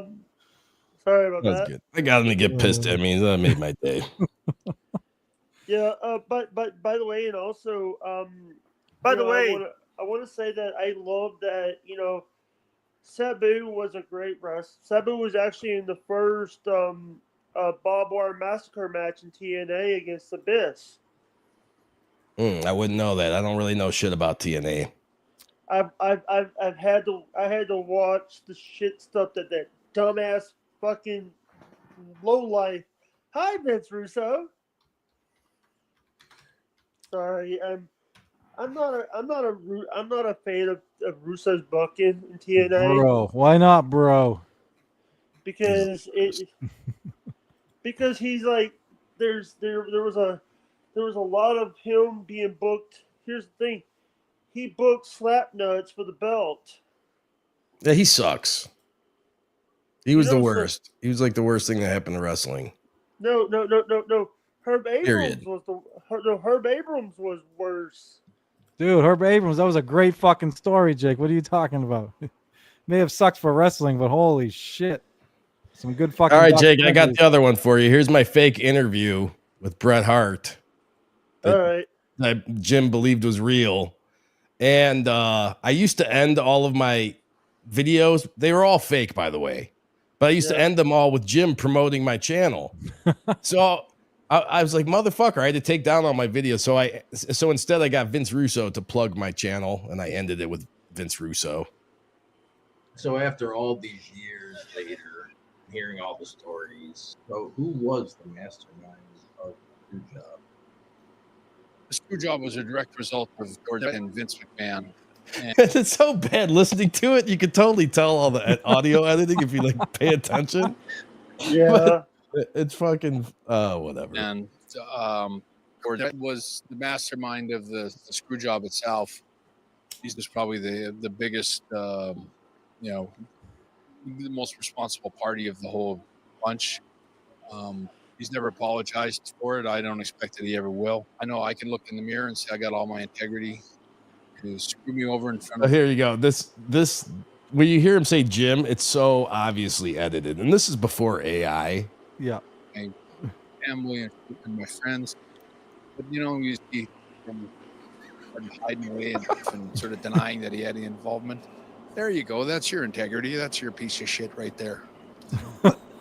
Sorry about That's that. good. I got him to get pissed at me. That made my day. Yeah. But by the way, and also By the way, I want to say that I love that, Sabu was a great wrestler. Sabu was actually in the first Bob Wire Massacre match in TNA against Abyss. I wouldn't know that. I don't really know shit about TNA. I had to watch the shit stuff that dumbass fucking lowlife. Hi, Vince Russo. Sorry, I'm not a fan of Russo's booking in TNA Bro, why not, bro? because because he's like there was a lot of him being booked. Here's the thing, he booked Slapnuts for the belt. Yeah, he sucks. He was the know, so- worst. He was like the worst thing that happened to wrestling. No. Herb Abrams Period. Herb Abrams was worse. Dude, Herb Abrams, that was a great fucking story, Jake. What are you talking about? May have sucked for wrestling, but holy shit. Some good fucking All right, Jake, I got documentaries. the other one for you. Here's my fake interview with Bret Hart All right. that Jim believed was real. And I used to end all of my videos. They were all fake, by the way. But I used to end them all with Jim promoting my channel. So I was like, motherfucker, I had to take down all my videos. So instead I got Vince Russo to plug my channel, and I ended it with Vince Russo. So after all these years later, hearing all the stories, so who was the mastermind of your job? The screw job was a direct result of George and Vince McMahon. And It's so bad listening to it. You could totally tell all the audio editing if you like pay attention. Yeah. It's fucking whatever. and George was the mastermind of the screw job itself. He's just probably the biggest, the most responsible party of the whole bunch. He's never apologized for it. I don't expect that he ever will. I know I can look in the mirror and say I got all my integrity. To screw me over in front Oh, of here you go. This when you hear him say Jim, it's so obviously edited, and this is before AI. Yeah. my family and my friends. But you see him hiding away and sort of denying that he had any involvement. There you go. That's your integrity. That's your piece of shit right there.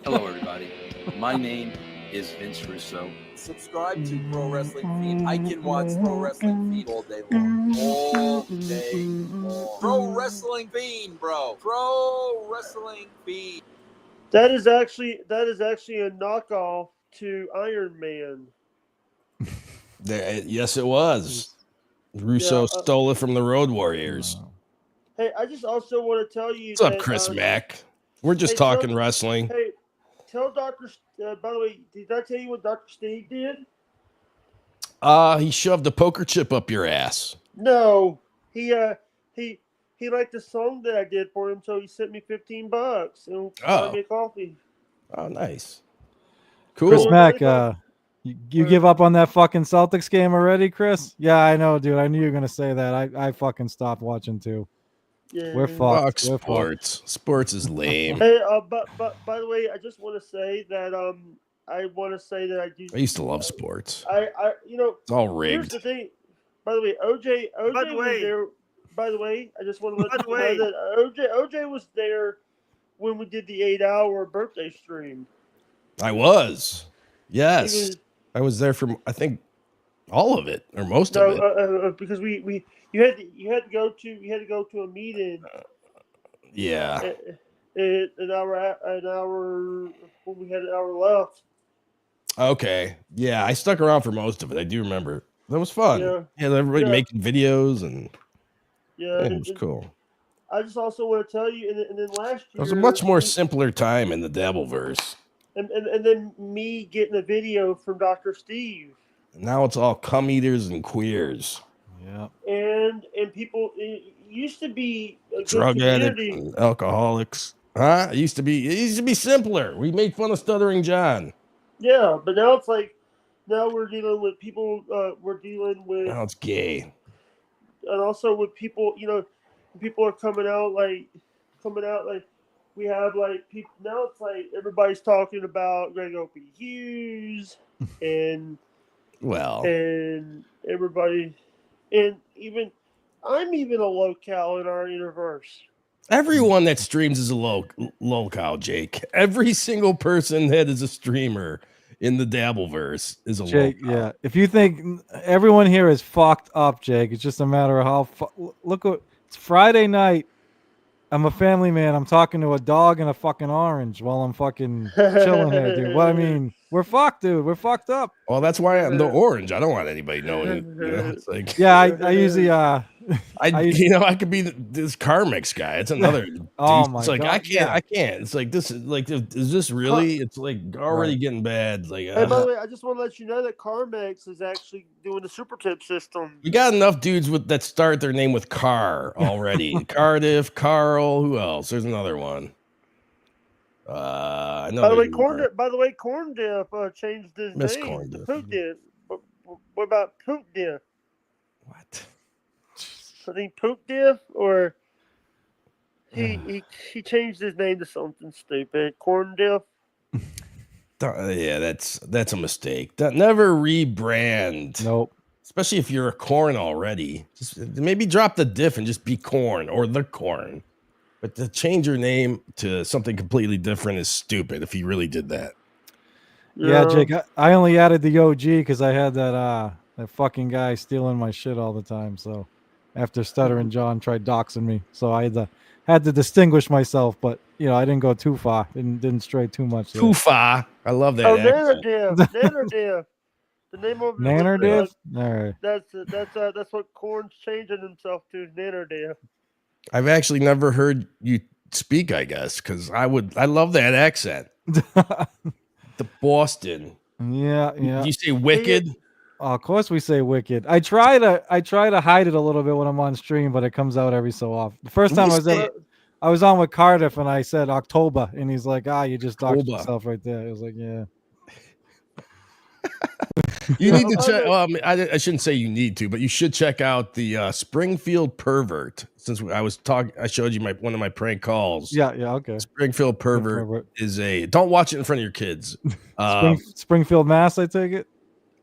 Hello, everybody. My name is Vince Russo. Subscribe to Pro Wrestling Feed. I can watch Pro Wrestling Feed all day long. All day long. Pro Wrestling Feed, bro. Pro Wrestling Feed. That is actually a knockoff to Iron Man. Yes, it was. Russo stole it from the Road Warriors. Hey, I just also want to tell you. What's up, Chris Mack? We're just talking wrestling. Hey, tell Dr. By the way, did I tell you what Dr. Steve did? He shoved a poker chip up your ass. No, he liked the song that I did for him, so he sent me $15 and bought me a coffee. Oh, nice. Cool. Chris Mack, you give up on that fucking Celtics game already, Chris? Yeah, I know, dude. I knew you were gonna say that. I fucking stopped watching too. Yeah. We're fucked. Fuck sports. Sports is lame. Hey, but by the way, I just want to say that I do. I used to love sports. It's all Here's rigged. the thing. By the way, OJ By the was way- there. By the way, I just want to let By the you know way- that OJ was there when we did the 8-hour birthday stream. I was. Yes. He was- I was there for, I think, all of it or most of it. Because you had to go to a meeting. Yeah. An hour when we had an hour left. Okay. Yeah, I stuck around for most of it. I do remember. That was fun. Yeah. Everybody Yeah. making videos and Yeah, it was cool. I just also want to tell you, and then last year It was a much more simpler time in the Dabbleverse. and then me getting a video from Dr. Steve. Now it's all cum eaters and queers, Yeah. And people, it used to be a good drug addicts, community. and alcoholics. Huh? It used to be simpler. We made fun of Stuttering John. Yeah, but now it's like now we're dealing with people. We're dealing with, Now it's gay. and also with people. People are coming out like we have like people now. It's like everybody's talking about Greg Opie Hughes and everybody, and even I'm even a locale in our universe. Everyone that streams is a locale, Jake. Every single person that is a streamer in the Dabbleverse is a Jake, locale. yeah. If you think everyone here is fucked up, Jake, it's just a matter of how. Look what it's Friday night. I'm a family man. I'm talking to a dog and a fucking orange while I'm fucking chilling here, dude. What I mean, we're fucked, dude. We're fucked up. Well, that's why I'm the orange. I don't want anybody knowing. It's like Yeah, I usually I could be this car mix guy. It's another. Oh It's my like God, I can't. It's like this is like is this really? It's like already getting bad. Like Hey, by the way, I just want to let you know that Carmex is actually doing the super tip system. we got enough dudes that start their name with Car already. Cardiff, Carl. Who else? There's another one. I know. By the way, there's more. Corn Dip changed his Miss name. Corn Dip. Poot Dip. What about Poot Dip? What? I think Poot Dip, or he changed his name to something stupid. Corn Dip. Yeah, that's a mistake. Never rebrand. Nope. Especially if you're a corn already. Just maybe drop the diff and just be corn or the corn. But to change your name to something completely different is stupid if you really did that. Yeah, Jake, I only added the OG because I had that fucking guy stealing my shit all the time. So after Stuttering John tried doxing me, so I had to distinguish myself. But I didn't go too far. Didn't stray too much. Too far. I love that. Oh, Nanodiv. The name of Nanodiv. All right. That's what Corn's changing himself to. Nanodiv. I've actually never heard you speak. I guess because I love that accent. The Boston. Yeah. Did you say wicked? Oh, of course we say wicked. I try to hide it a little bit when I'm on stream, but it comes out every so often. The first time I was on with Cardiff and I said October, and he's like, you just doxed yourself right there. I was like, yeah. You need to check. Well, I shouldn't say you need to, but you should check out the Springfield Pervert. Since I showed you one of my prank calls. Yeah, okay. Springfield Pervert is don't watch it in front of your kids. Springfield, Mass. I take it.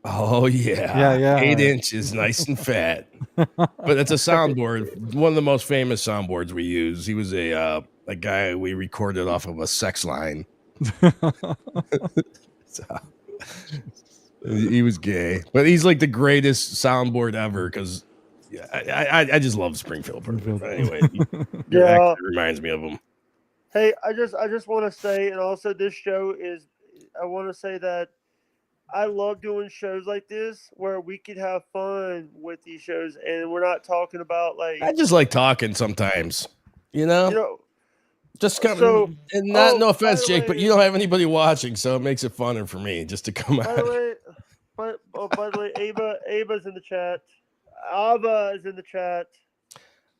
Oh yeah. 8 inches, nice and fat. But it's a soundboard. One of the most famous soundboards we use. He was a guy we recorded off of a sex line. So, he was gay, but he's like the greatest soundboard ever because I just love Springfield. But anyway, it reminds me of him. Hey, I just want to say, and also this show is, I want to say that I love doing shows like this where we could have fun with these shows, and we're not talking about like. I just like talking sometimes, Just come and no offense, Jake, but you don't have anybody watching, so it makes it funner for me just to come out. By the way, Ava's in the chat. Ava is in the chat.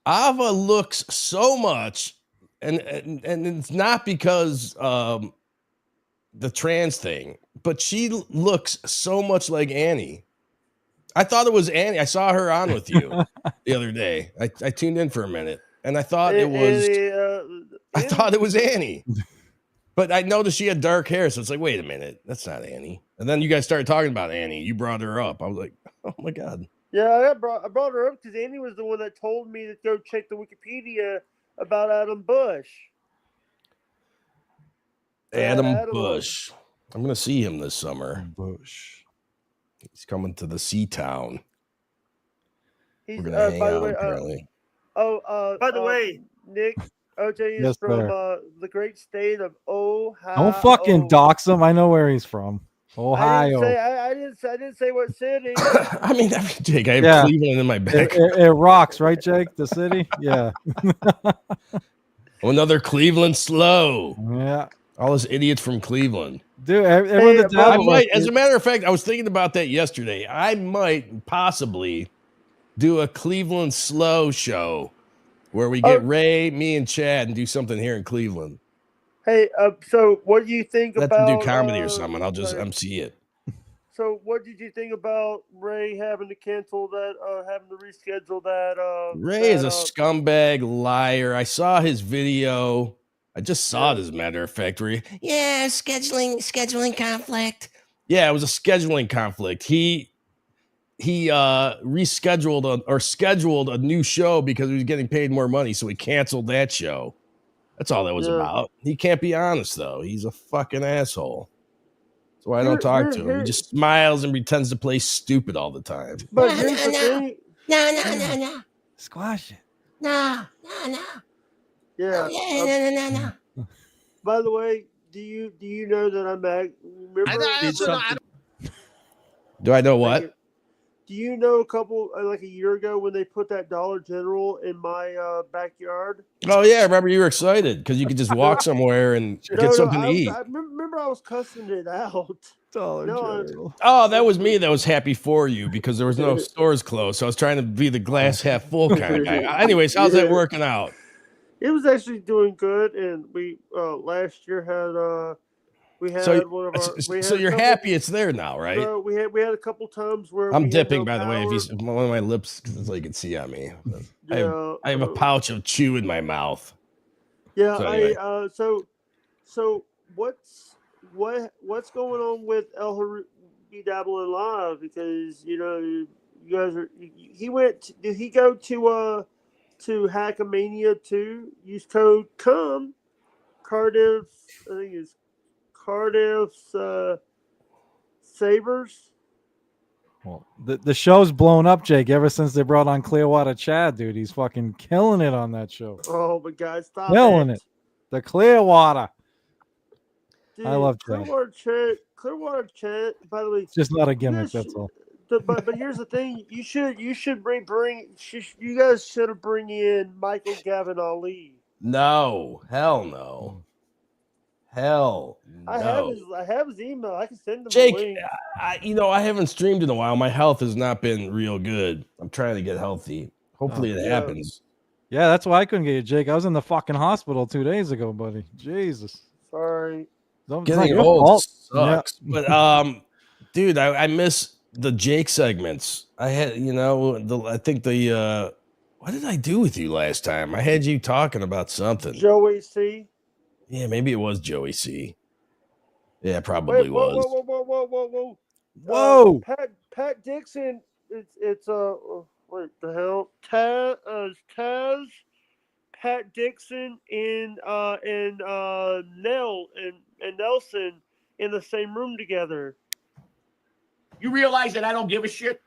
Ava looks so much, and it's not because the trans thing, but she looks so much like Annie. I thought it was Annie. I saw her on with you the other day. I tuned in for a minute, and I thought it was. I thought it was Annie, but I noticed she had dark hair, so it's like, wait a minute, that's not Annie. And then you guys started talking about Annie. You brought her up. I was like, oh my god. Yeah, I brought her up because Annie was the one that told me to go check the Wikipedia about Adam Bush. Adam Bush. I'm gonna see him this summer. Bush. He's coming to the Sea Town. We're gonna hang out apparently. By the way, Nick, OJ is from the great state of Ohio. Don't fucking dox him. I know where he's from. Ohio. I didn't say what city. I mean, Jake, I have Cleveland in my back. It rocks, right, Jake? The city? Yeah. Another Cleveland slow. Yeah. All those idiots from Cleveland. Dude, as a matter of fact, I was thinking about that yesterday. I might possibly do a Cleveland slow show where we get Ray, me, and Chad and do something here in Cleveland. Hey, so what do you think Let about them do comedy or something. I'll just sorry. MC it. So what did you think about Ray having to cancel that, having to reschedule that? Ray is a scumbag liar. I saw his video. I just saw it, as a matter of fact. Where scheduling conflict. Yeah, it was a scheduling conflict. He rescheduled or scheduled a new show because he was getting paid more money, so he canceled that show. That's all that was about. He can't be honest though. He's a fucking asshole. That's why I don't talk to him. He just smiles and pretends to play stupid all the time. But here's the thing. No. Squash it. No. Yeah. No. By the way, do you know that I'm back? Remember? Do I know what? Do you know a couple like a year ago when they put that Dollar General in my backyard? Oh yeah, I remember you were excited because you could just walk somewhere and get something to eat. I remember I was cussing it out. Dollar General. Oh, that was me that was happy for you because there was no stores closed. So I was trying to be the glass half full kind of guy. Anyways, how's that working out? It was actually doing good, and we last year had we had one of our. So you're happy it's there now, right? No, we had a couple times where I'm dipping, by the way. If one of my lips, so you can see on me. I have a pouch of chew in my mouth. Yeah, so anyway. So what's going on with El Harubi Dabbling Live? Because you guys are. Did he go to Hackamania 2? Use code COME. Cardiff, I think it's Cardiff's Sabres. Well, the show's blown up, Jake, ever since they brought on Clearwater Chad, dude. He's fucking killing it on that show. Oh, but guys, stop killing it. The Clearwater. Dude, I love Chad. Clearwater Chad, by the way. It's just not a gimmick, that's all. But here's the thing: you should bring you guys should have bring in Michael Gavin Ali. No, hell no. Hell no. I have his email. I can send him Jake, a link. I haven't streamed in a while. My health has not been real good. I'm trying to get healthy. Hopefully it happens. Yeah, that's why I couldn't get you, Jake. I was in the fucking hospital 2 days ago, buddy. Jesus. Sorry. Getting old sucks. Yeah. But dude, I miss the Jake segments. I had, I think what did I do with you last time? I had you talking about something. Joey C. Yeah, maybe it was Joey C. Yeah, probably was. Whoa. Pat Dixon. It's what the hell? Taz, Pat Dixon, and Nell and Nelson in the same room together. You realize that I don't give a shit?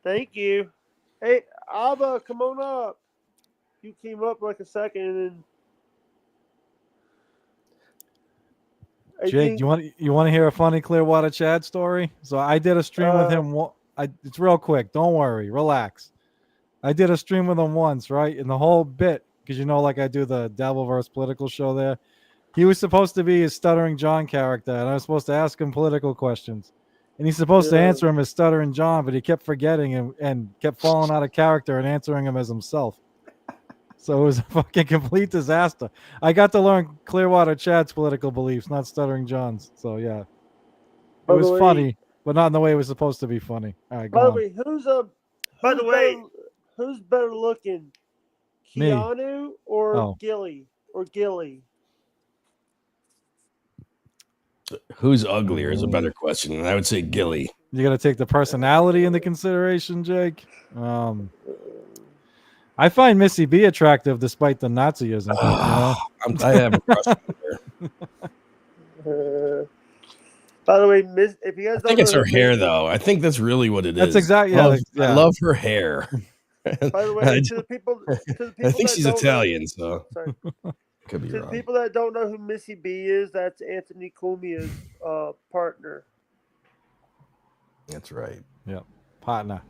Thank you. Hey, Alba, come on up. You came up like a second and then Jake, you want to hear a funny Clearwater Chad story? So I did a stream with him. It's real quick. Don't worry. Relax. I did a stream with him once, right? And the whole bit, because like I do the Dabbleverse political show there, he was supposed to be his Stuttering John character, and I was supposed to ask him political questions. And he's supposed to answer him as Stuttering John, but he kept forgetting and kept falling out of character and answering him as himself. So it was a fucking complete disaster. I got to learn Clearwater Chad's political beliefs, not Stuttering John's. So yeah, it was funny, but not in the way it was supposed to be funny. All right, by the way, who's better looking, Keanu or Gilly? Who's uglier is a better question, and I would say Gilly. You got to take the personality into consideration, Jake. I find Missy B attractive despite the Nazism. I have a crush on her. By the way, if you guys I think it's her hair, though. I think that's really what it is. That's exactly. I love her hair. By the way, to the people I think she's Italian, so sorry. Could be to wrong. the people that don't know who Missy B is, that's Anthony Cumia's partner. That's right. Yeah, partner.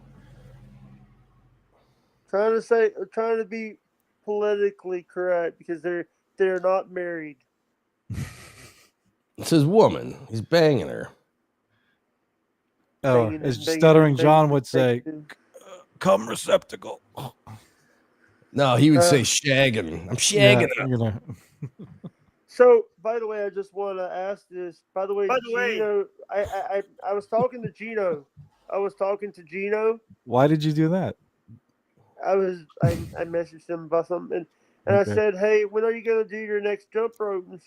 Trying to be politically correct because they're not married. It's his woman. He's banging her. Oh, as Stuttering John would say, "Cum receptacle." No, he would say shagging. I'm shagging Yeah, him. you know. So, by the way, I just want to ask this. By the way, Gino, I was talking to Gino. Why did you do that? I messaged him about something, and I Okay. said, "Hey, when are you gonna do your next jump rope?" And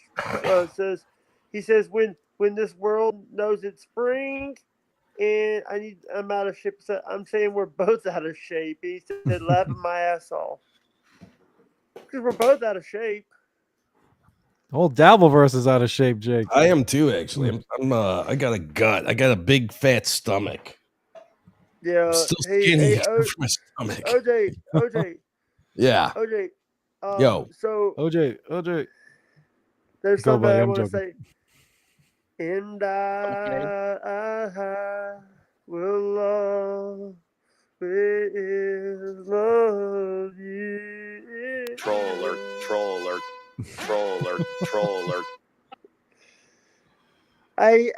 he says when this world knows it's spring, and I'm out of shape. So I'm saying we're both out of shape. He said, laughing my ass off because we're both out of shape. The whole Dabbleverse is out of shape, Jake. I am too, actually. I got a gut. I got a big fat stomach. Yeah. I'm still Hey, skinny hey, for my stomach. OJ. Yeah. OJ. Yo. So OJ. there's Go, something buddy. I I'm want to joking. say. And I will always love you. Troll alert, troll alert, troll alert, troll alert. I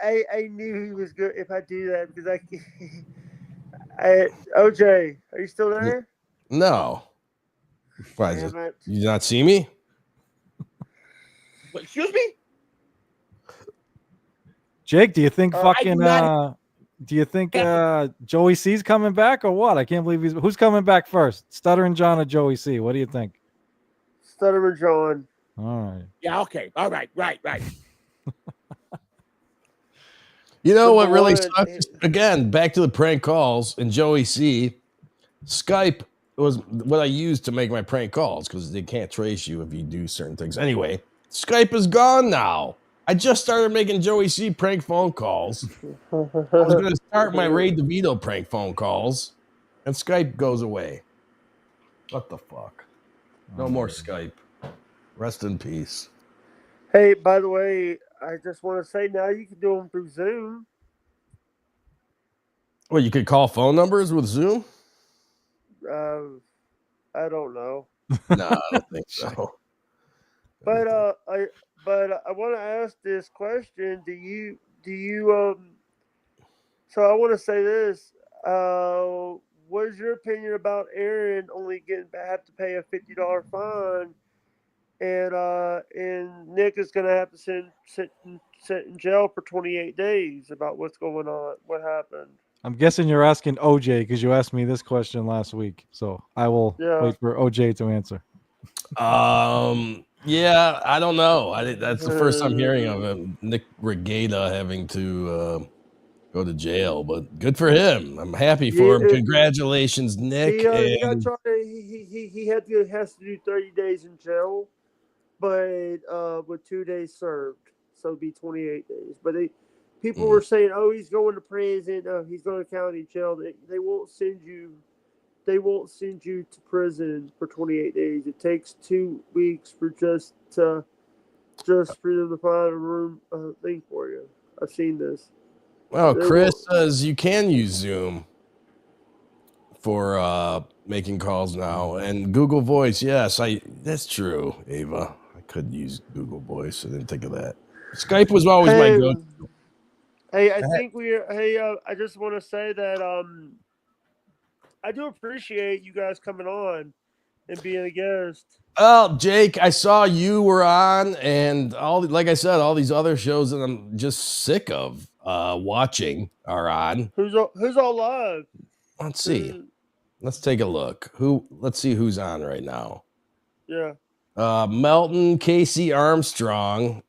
knew he was good if I do that because OJ, are you still there? No. Why is it? Damn it. You not see me? What, excuse me? Jake, do you think fucking not- do you think Joey C's coming back or what? I can't believe who's coming back first? Stuttering John or Joey C? What do you think? Stuttering John. All right. Yeah, okay. All right, right. You know what Number really one, sucks? Again, back to the prank calls and Joey C. Skype was what I used to make my prank calls because they can't trace you if you do certain things. Anyway, Skype is gone now. I just started making Joey C prank phone calls. I was going to start my Ray DeVito prank phone calls, and Skype goes away. What the fuck? No more Skype. Rest in peace. Hey, by the way, I just want to say now you can do them through Zoom. Well, you could call phone numbers with Zoom? I don't know. No, I don't think so. But I want to ask this question. Do you So I want to say this. What is your opinion about Aaron only have to pay a $50 fine, and Nick is going to have to sit in jail for 28 days about what's going on, what happened? I'm guessing you're asking OJ because you asked me this question last week. So I will wait for OJ to answer. Yeah, I don't know. That's the first I'm hearing of him. Nick Regatta having to go to jail, but good for him. I'm happy for him. Congratulations, Nick. He got charged. He has to do 30 days in jail, but with 2 days served, so it'd be 28 days. But people were saying, "Oh, he's going to prison. Oh, he's going to county jail." They won't send you. They won't send you to prison for 28 days. It takes 2 weeks for just for them to find a room thing for you. I've seen this. Well, Chris says you can use Zoom for making calls now, and Google Voice. Yes, that's true, Ava. I could use Google Voice. I didn't think of that. Skype was always my go-to. Hey, I just want to say that I do appreciate you guys coming on and being a guest. Well, Jake, I saw you were on, and like I said, all these other shows that I'm just sick of watching are on. Who's all live? Let's see. Let's take a look. Let's see who's on right now. Yeah. Melton, Casey Armstrong,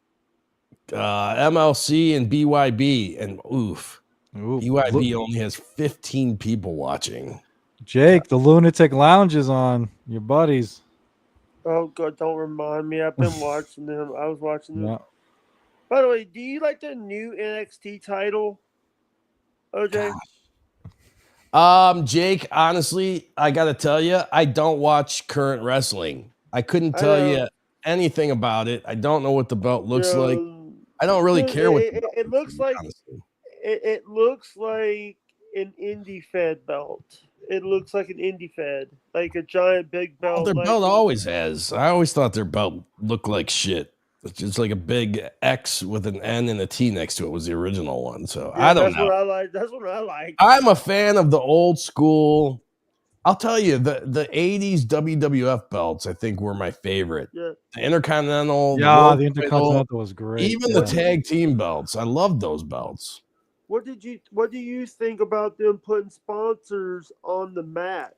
MLC, and BYB, and BYB only has 15 people watching. Jake, the Lunatic Lounge is on. Your buddies. Oh God! Don't remind me. I've been watching them. I was watching them. Yeah. By the way, do you like the new NXT title, OJ? Jake, honestly, I gotta tell you, I don't watch current wrestling. I couldn't tell you anything about it. I don't know what the belt looks like. I don't really care what it looks like. It looks like an indie fed belt. It looks like an indie fed, like a giant big belt. Well, their belt always has. I always thought their belt looked like shit. It's just like a big X with an N and a T next to it was the original one. So I don't know. That's what I like. I'm a fan of the old school I'll tell you, the 80s WWF belts, I think, were my favorite. Yeah. The Intercontinental, Yeah, World the title, Intercontinental was great. even yeah. the tag team belts. I love those belts. What do you think about them putting sponsors on the mat?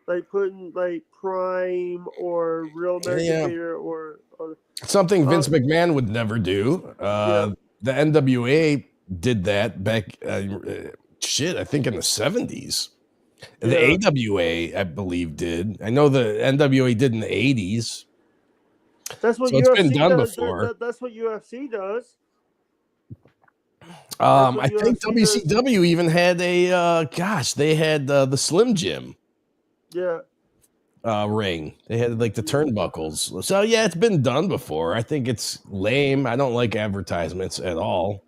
Like putting like Prime or Real American Yeah. Theater or Something Vince McMahon would never do. Yeah. The NWA did that back, I think in the 70s. Yeah. The AWA, I believe, did. I know the NWA did in the 80s. That's what So it's been UFC done does. before. That's what UFC does. I think UFC does. WCW even had they had the Slim Jim Yeah. ring. They had like the turnbuckles. So yeah, it's been done before. I think it's lame. I don't like advertisements at all.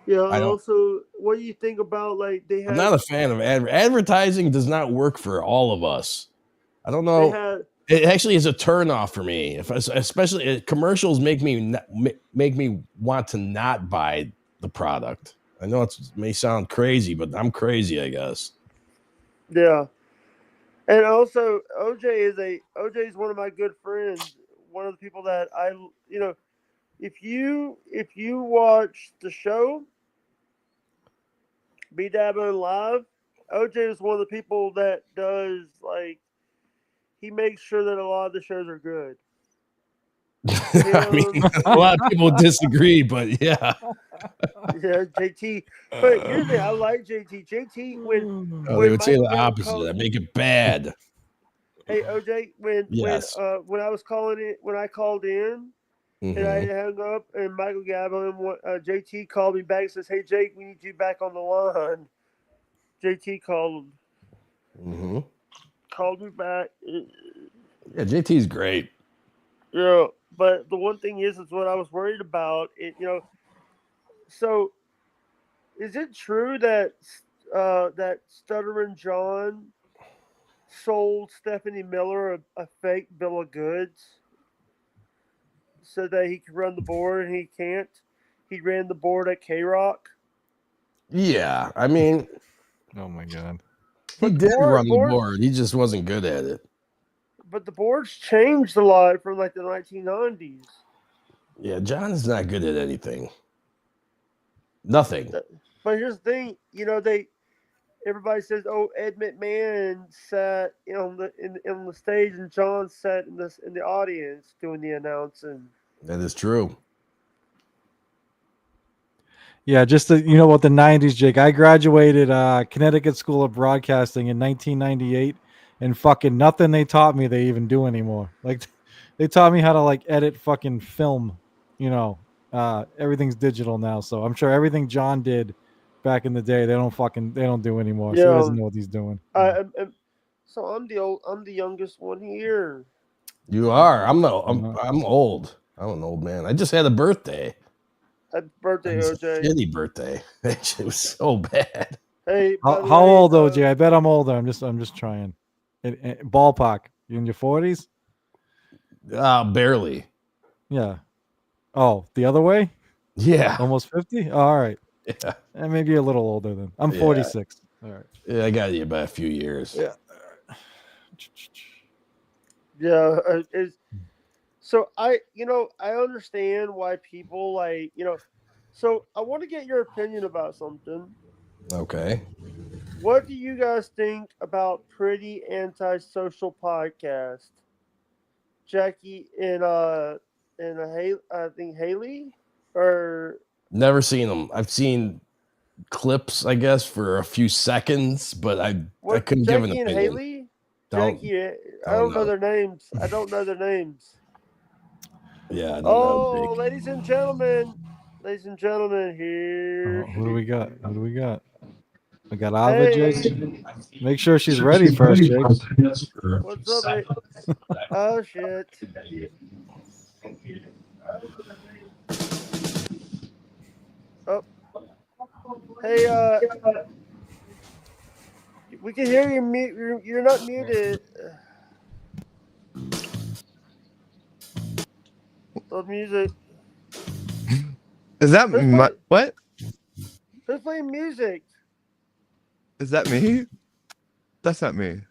Yeah. I don't. Also, what do you think about like they I'm had? not a fan of advertising. Does not work for all of us. I don't They know. had. It actually is a turn off for me. Especially commercials make me want to not buy the product. I know it may sound crazy, but I'm crazy, I guess. Yeah. And also, OJ is one of my good friends. One of the people that if you watch the show, Be Dabbing Live, OJ is one of the people that does like he makes sure that a lot of the shows are good. I mean, a lot of people disagree, but yeah. Yeah, JT. But here's the thing, I like JT. JT when They would say Michael the Gallo opposite. called, I make it bad. hey OJ, Yes. when I was calling it when I called in and I hung up and Michael Gallo and JT called me back and says, "Hey Jake, we need you back on the line." JT called me back. Yeah, JT's great. Yeah, but the one thing is what I was worried about. So is it true that that Stuttering John sold Stephanie Miller a fake bill of goods so that he could run the board and he can't? He ran the board at K Rock. Yeah, I mean, Oh my god. he But did run the boards- board. He just wasn't good at it. But the board's changed a lot from like the 1990s. Yeah, John's not good at anything. Nothing. But here's the thing, everybody says, "Oh, Ed McMahon sat on the stage and John sat in the audience doing the announcing." That is true. Yeah, just the what the 90s, Jake. I graduated Connecticut School of Broadcasting in 1998, and fucking nothing they taught me they even do anymore. Like they taught me how to like edit fucking film. Everything's digital now, so I'm sure everything John did back in the day they don't do anymore. So he doesn't know what he's doing. So I'm the youngest one here. You are. I'm old. I'm an old man. I just had a birthday. Happy birthday, OJ. Shitty birthday. It was so bad. Hey, how old, OJ? I bet I'm older. I'm just trying. Ballpark. You in your 40s? Barely. Yeah. Oh, the other way? Yeah. Almost 50? Oh, all right. Yeah. And maybe a little older then. I'm 46. All right. Yeah, I got you by a few years. Yeah. Yeah. So I understand why people so I want to get your opinion about something. Okay. What do you guys think about Pretty Antisocial Podcast? Jackie and Haley, I think Haley or Never seen them. I've seen clips, I guess, for a few seconds, but I couldn't give an Jackie and opinion. Haley? Don't- Jackie, I don't know their names. I don't know their names. Yeah. I don't Oh, know, Jake. ladies and gentlemen, here. Who do we got? We got Ava, Jake. Make sure she's ready first, Jake. What's up, mate? Oh shit. Oh. Hey, we can hear you. You're not muted. The music. Is that what? Who's playing music? Is that me? That's not me.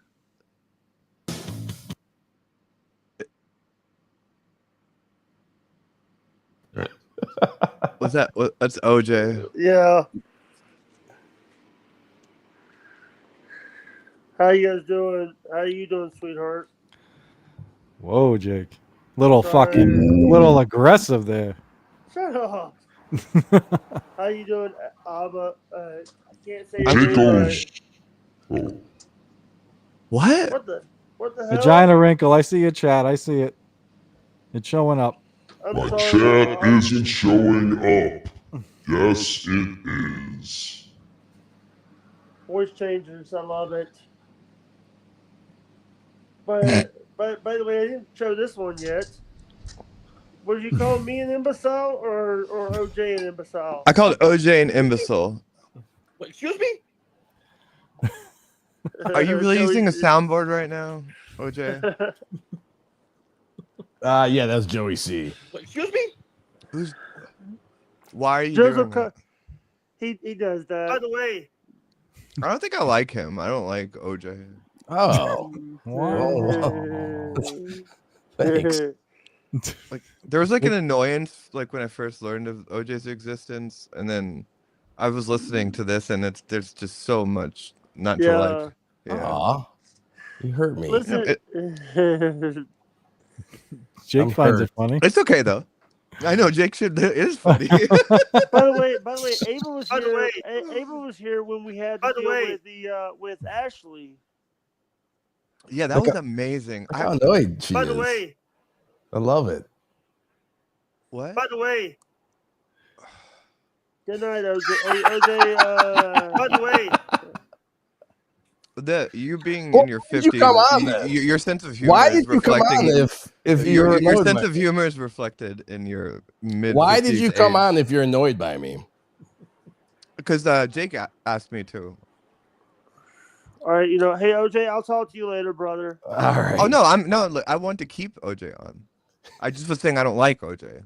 What's that? That's OJ. Yeah. How you guys doing? How you doing, sweetheart? Whoa, Jake. Little Sorry. fucking, little aggressive there. Shut up. How you doing, Abba? I can't say I'm your name right. What? What the hell? Vagina wrinkle. I see your chat. I see it. It's showing up. I'm My sorry. chat isn't showing up. Yes, it is. Voice changers. I love it. But by the way, I didn't show this one yet. Would you call me an imbecile or OJ an imbecile? I called OJ an imbecile. What, excuse me? Are you really Joey- using a soundboard right now, OJ? Yeah, that's Joey C. What, excuse me? Who's? Why are you Joseph doing that? he does that. By the way, I don't think I like him. I don't like OJ. Oh, Wow. thanks. Like there was like an annoyance like when I first learned of OJ's existence, and then I was listening to this, and there's just so much not to like. Yeah. Aw, you hurt me. Listen, Jake I'm finds hurt. it funny. It's okay though. I know Jake should. It is funny. by the way, Ava was here. Ava was here when we had to deal with Ashley. Yeah, that was amazing. Look how annoyed she By is. the way, I love it. What? by the way. Good night, OJ. Hey, OJ. By the way. You being Why in your did you 50s, come on then? your sense of humor. Why is did you come reflecting on if you're your annoyed sense by of me? humor is reflected in your mid? Why did you come age. on if you're annoyed by me? Because Jake asked me to. All right, hey OJ, I'll talk to you later, brother. All right. Oh no, I want to keep OJ on. I just was saying I don't like OJ.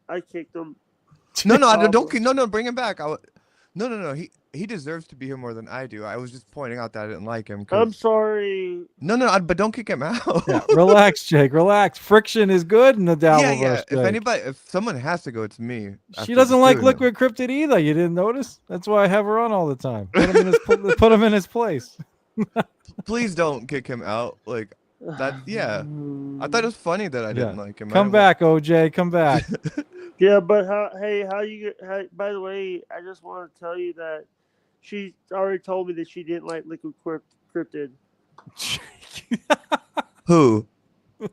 I kicked him. No, no, bring him back. No. He deserves to be here more than I do. I was just pointing out that I didn't like him. I'm sorry. No, but don't kick him out. Yeah, relax, Jake. Relax. Friction is good in the Dabbleverse. Yeah. Jake. If someone has to go, it's me. She doesn't like Liquid Cryptid either. You didn't notice? That's why I have her on all the time. Put him in his place. Please don't kick him out. Like that. Yeah. I thought it was funny that I didn't like him. Come back, OJ. Come back. Yeah, but by the way, I just want to tell you that she already told me that she didn't like Liquid Cryptid. Who?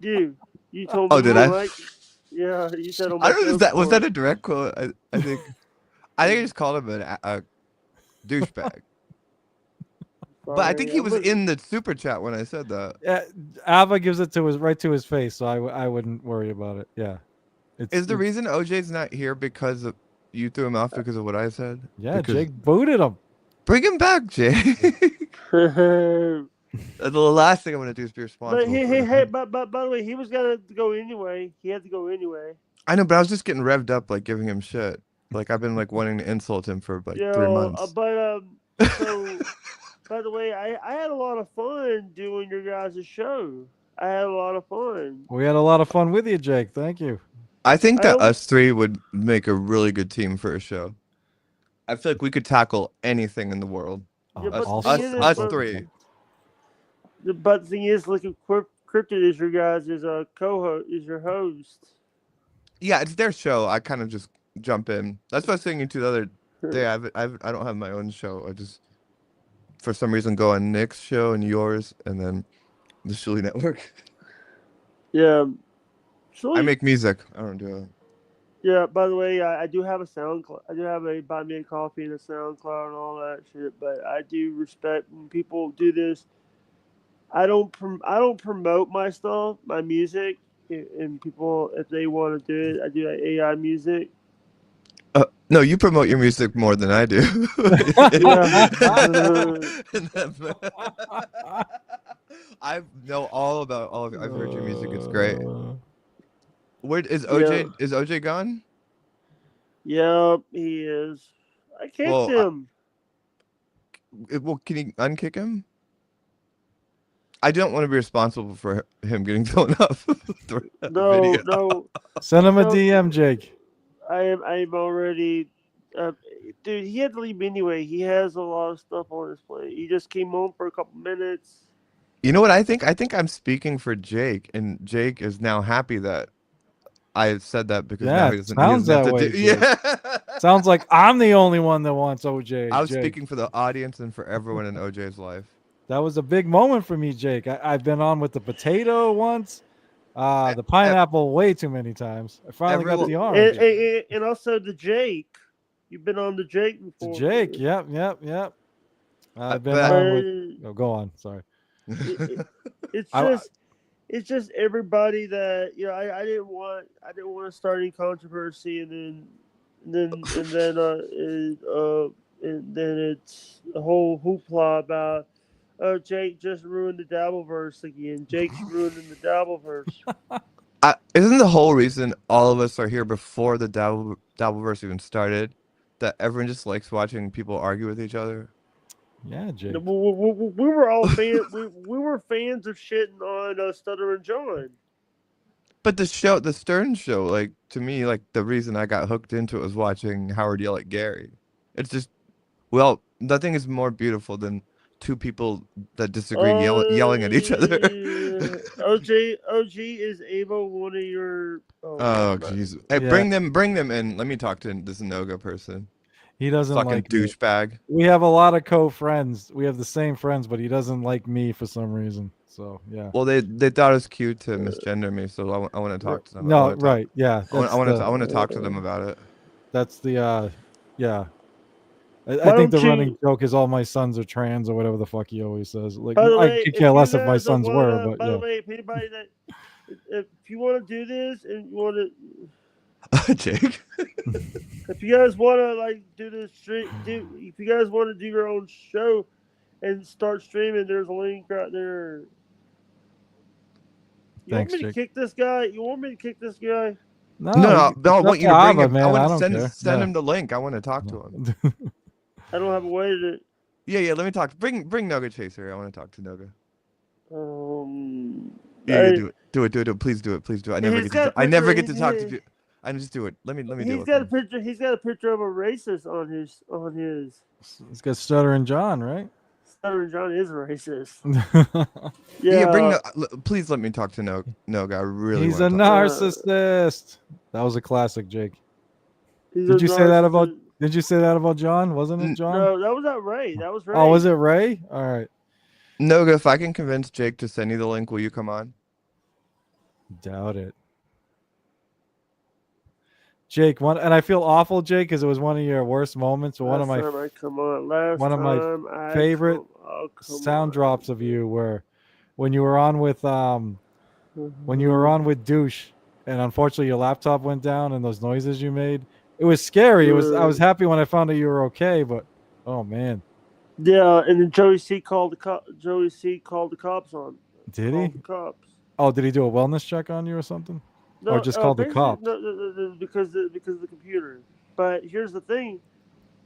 You told me. Oh, did you I? Like, yeah, you said on my I don't know. Was show that a direct quote? I think I just called him a douchebag. But I think he was in the super chat when I said that. Yeah, Ava gives it right to his face, so I wouldn't worry about it. Yeah. Is the reason OJ's not here because you threw him off because of what I said? Yeah, Because Jake booted him. bring him back, Jake. The last thing I'm gonna do is be responsible. But by the way, he was gonna go anyway. He had to go anyway. I know, but I was just getting revved up, like giving him shit. Like I've been like wanting to insult him for like 3 months. So by the way, I had a lot of fun doing your guys' show. I had a lot of fun. We had a lot of fun with you, Jake. Thank you. I think that us three would make a really good team for a show. I feel like we could tackle anything in the world. Yeah, Us three. But the thing is, Liquid Cryptid is your guys' co-host, is your host. Yeah, it's their show. I kind of just jump in. That's what I was saying to the other day. I don't have my own show. I just, for some reason, go on Nick's show and yours, and then the Shuli Network. Yeah. I make music. I don't do it. Yeah, by the way, I do have a SoundCloud. I do have a Buy Me a Coffee and a SoundCloud and all that shit. But I do respect when people do this. I don't promote my stuff, my music, and people, if they want to do it, I do AI music. No, you promote your music more than I do. I know all about all of it. I've heard your music. It's great. Where is OJ? Yeah. Is OJ gone? Yeah, he is. I kicked him. Well, can you unkick him? I don't want to be responsible for him getting thrown up. No. Send him a No. DM, Jake. I'm already. Dude, he had to leave anyway. He has a lot of stuff on his plate. He just came home for a couple minutes. You know what I think? I think I'm speaking for Jake, and Jake is now happy that I said that because Yeah, now it he sounds doesn't have that to way, do. Jake. Yeah. Sounds like I'm the only one that wants OJ. I was Jake. speaking for the audience and for everyone in OJ's life. That was a big moment for me, Jake. I've been on with the potato once, the pineapple way too many times. I finally got the orange. And also the Jake. You've been on the Jake The before. Jake, yep. I've been but- on with. Oh, go on. Sorry. It's I- just it's just everybody that I didn't want to start any controversy and then it's a whole hoopla about Jake just ruined the Dabbleverse again. Jake's ruining the Dabbleverse. Isn't the whole reason all of us are here before the Dabbleverse even started that everyone just likes watching people argue with each other? Yeah, Jake. We were all we were fans of shitting on Stutter and John. But the Stern show, like to me, like the reason I got hooked into it was watching Howard yell at Gary. It's just, well, nothing is more beautiful than two people that disagree yelling at each other. OG is Ava one of your? Oh jeez! Hey, bring them in. Let me talk to this Noga person. He doesn't fucking like me. douchebag. We have a lot of co-friends. We have the same friends, but he doesn't like me for some reason. So yeah. Well, they thought it was cute to misgender me, so I want to talk to them. No, right? Yeah. I want to talk to them about it. That's the yeah. I Why think the don't you- running joke is all my sons are trans or whatever the fuck he always says. Like By the I way, could if care you less if my guys don't sons were, wanna- but by yeah. the way, if anybody if you want to do this and you want to, Jake, if you guys want to like do this stream, if you guys want to do your own show and start streaming, there's a link right there. Thanks, want me to kick this guy? You want me to kick this guy? No, I want you to bring him. I want to don't care. send Yeah. him the link. I want to talk to him. I don't have a way to. Yeah. Let me talk. Bring Noga Chaser. I want to talk to Noga. I- Do it. Please do it. I never He's get got to. a I never picture- get to talk to you. I just do it. Let me deal He's with got a him. picture. He's got a picture of a racist on his. It's got Stutter and John, right? Stutter and John is racist. Yeah. Please let me talk to Noga. I really. He's a wanna talk. narcissist. That was a classic, Jake. He's Did a you say that about? narcissist. Did you say that about John? Wasn't it John? No, that was not Ray. That was Ray. Oh, was it Ray? All right. Noga, if I can convince Jake to send you the link, will you come on? Doubt it. Jake, and I feel awful, Jake, because it was one of your worst moments. But one of my favorite sound drops of you were when you were on with Douche, and unfortunately your laptop went down and those noises you made. It was scary. I was happy when I found out you were okay, but oh man. Yeah, and then Joey C called the cops on. Did Called he? the cops. Oh, did he do a wellness check on you or something? Or just called the basically, cops? No, because of the computer. But here's the thing.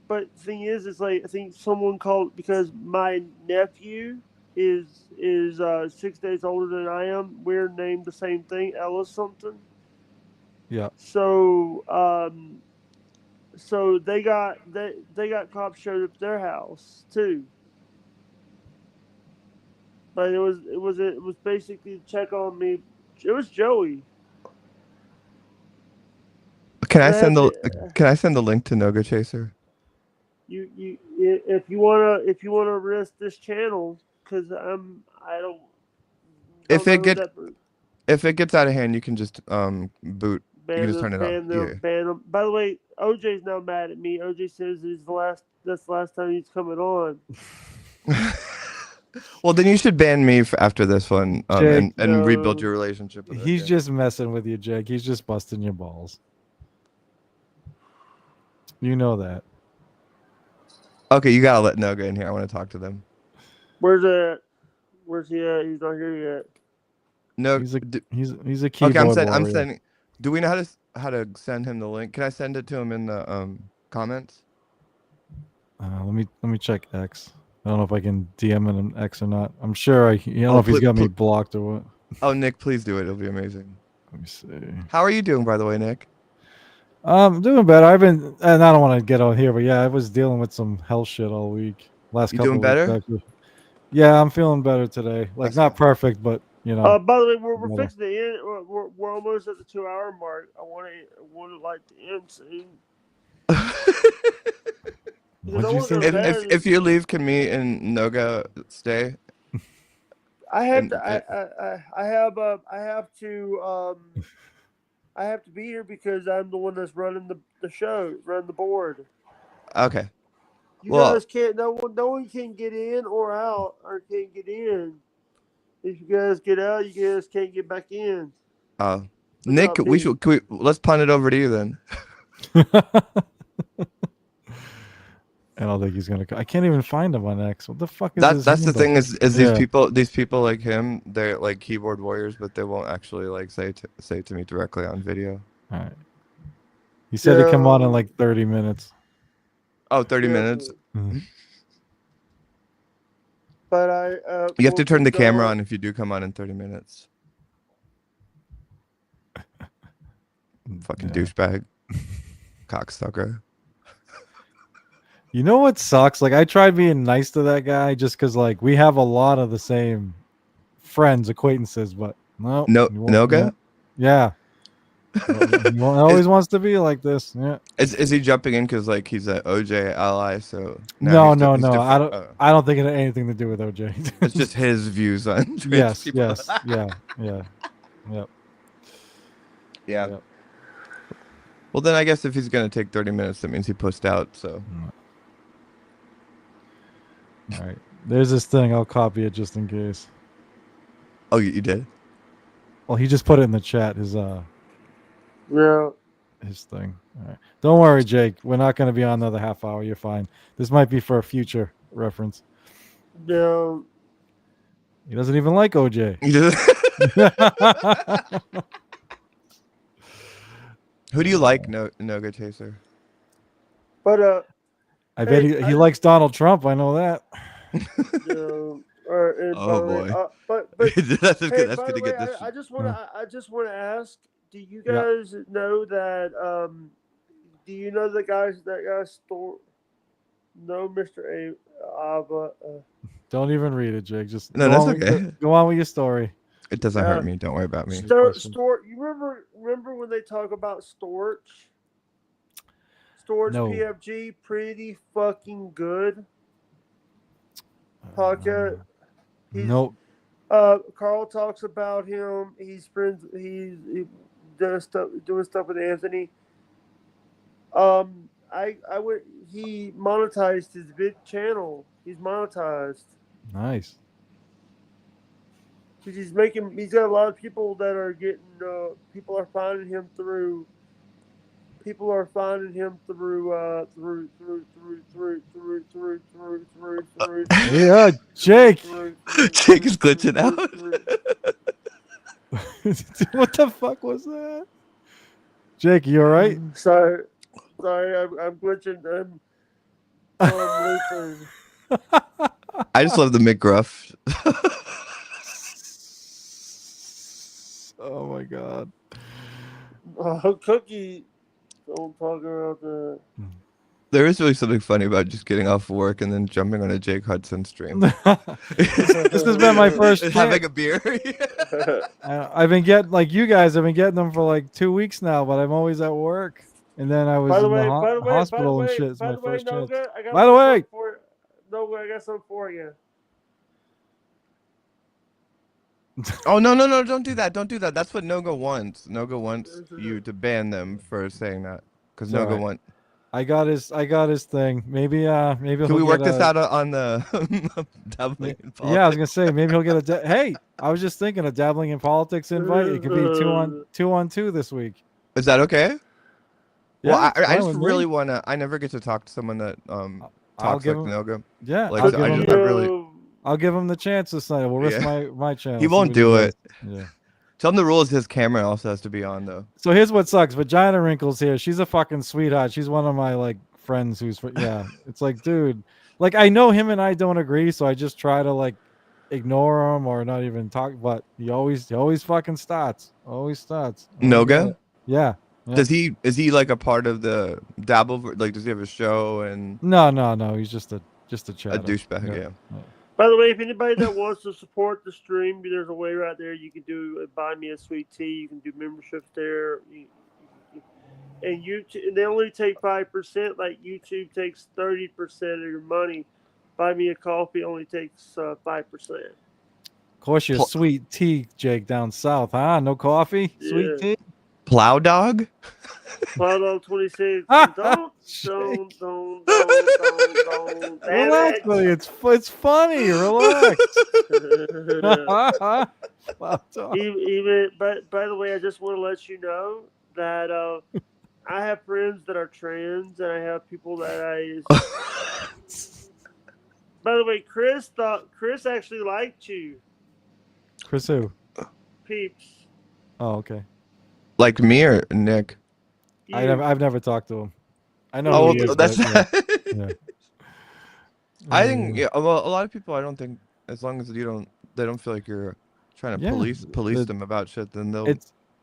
But the thing is like I think someone called because my nephew is 6 days older than I am. We're named the same thing, Ellis something. Yeah. So they got cops showed up at their house too. But it was basically to check on me. It was Joey. Can I send the link to Noga Chaser? If you wanna risk this channel because I don't If know it who get that- if it gets out of hand, you can just boot. You can just turn it off. Yeah. ban them. By the way, OJ's now mad at me. OJ says that's the last time he's coming on. Well, then you should ban me after this one Jake, and rebuild your relationship with He's it. just messing with you, Jake. He's just busting your balls. You know that. Okay, you gotta let Noga in here. I want to talk to them. Where's he at? He's not here yet. No, he's a keyboard I'm warrior. sending. Do we know how to send him the link? Can I send it to him in the comments? Let me check X. I don't know if I can DM him an X or not. I'm sure I don't know if he's got me blocked or what. Oh, Nick, please do it. It'll be amazing. Let me see. How are you doing, by the way, Nick? Doing better. I've been, and I don't want to get on here, but yeah, I was dealing with some health shit all week. Last You couple doing of weeks, better? actually. Yeah, I'm feeling better today. Like, That's not good. perfect, but you know. By the way, we're better. fixing to end. We're almost at the 2 hour mark. I want to like to end soon. What'd you say? If you leave, can me and Noga stay? I have to. I have to be here because I'm the one that's running the show, running the board. Okay. You Well, guys can't. No one can get in or out, or can't get in. If you guys get out, you guys can't get back in. Nick, not me. let's punt it over to you then. I don't think he's gonna. I can't even find him on X. What the fuck is That's the thing is Yeah. these people like him, they're like keyboard warriors, but they won't actually like say to me directly on video. All right. He said to come on in like 30 minutes. Oh, 30 minutes. But You have to turn the camera on if you do come on in 30 minutes. Fucking douchebag. Cocksucker. You know what sucks? Like, I tried being nice to that guy just because, like, we have a lot of the same friends, acquaintances, but no. Noga? Yeah. He always wants to be like this. Yeah. Is he jumping in because like he's an OJ ally? So No. he's I different. don't. I don't think it had anything to do with OJ. It's just his views on trans Yes. people. Yes. Yeah. Yep. Yeah. Well, then I guess if he's gonna take 30 minutes, that means he pushed out. So. All right. There's this thing. I'll copy it just in case. Oh, you did? Well, he just put it in the chat. His Yeah. His thing. All right. Don't worry, Jake. We're not going to be on another half hour. You're fine. This might be for a future reference. No. He doesn't even like OJ. Who do you like, Noga Chaser? But I bet he likes Donald Trump. I know that. Oh boy. But that's hey, good. That's by good the to way, get this. I just want to ask. Do you Yeah. guys know that? Do you know that guy store? No, Mr. Ava. Don't even read it, Jake. Just No, that's okay. Go on with your story. It doesn't hurt me. Don't worry about me. Storch. You remember when they talk about Storch? Storch No. PFG, pretty fucking good. Podcast. Nope. Carl talks about him. He's friends. He does doing stuff with Anthony. He monetized his vid channel. He's monetized. Nice. He's got a lot of people that are getting. People are finding him through. People are finding him through. Yeah, Jake. Jake is glitching out. What the fuck was that? Jake, you all right? Sorry, I'm glitching. I'm looping. I just love the McGruff. Oh my god. Cookie. Don't talk about that. There is really something funny about just getting off work and then jumping on a Jake Hudson stream. This has been my first having a beer. I've been getting like you guys. I've been getting them for like 2 weeks now, but I'm always at work. And then I was in the hospital and shit. It's my first chance. By the way, I got something for you. Oh no! Don't do that! Don't do that! That's what Noga wants. Noga wants you to ban them for saying that because Noga right. want. I got his thing. Maybe Can we work this out on the dabbling in politics? Yeah, I was gonna say maybe he'll get a. Hey, I was just thinking a dabbling in politics invite. It could be two on two this week. Is that okay? Yeah, well, I fine just with really me. wanna. I never get to talk to someone that talks like Noga. Yeah, like I'll give him the chance this night. We'll risk my channel. He won't do it. Yeah. Tell him the rule is his camera also has to be on though. So here's what sucks. Vagina Wrinkles here. She's a fucking sweetheart. She's one of my like friends who's yeah. It's like, dude, like I know him and I don't agree, so I just try to like ignore him or not even talk. But he always fucking starts. Always starts. I don't get Noga? it. Yeah. Yeah. Is he like a part of the dabble? Like, does he have a show and No. He's just a chatter. douchebag? Yeah. By the way, if anybody that wants to support the stream, there's a way right there. You can do buy me a sweet tea. You can do memberships there. And YouTube, they only take 5%. Like YouTube takes 30% of your money. Buy me a coffee only takes 5%. Of course, your sweet tea, Jake, down south, huh? No coffee, sweet Yeah. tea. Plow Dog? Cloud on 26. Don't. Relax, buddy. It's funny. Relax. Even, by the way, I just want to let you know that I have friends that are trans, and I have people that I. By the way, Chris actually liked you. Chris who? Peeps. Oh, okay. Like me or Nick? I've never talked to him. I know. Oh, who he is, that's. but, yeah. I think well, a lot of people. I don't think as long as they don't feel like you're trying to police them about shit, then they'll.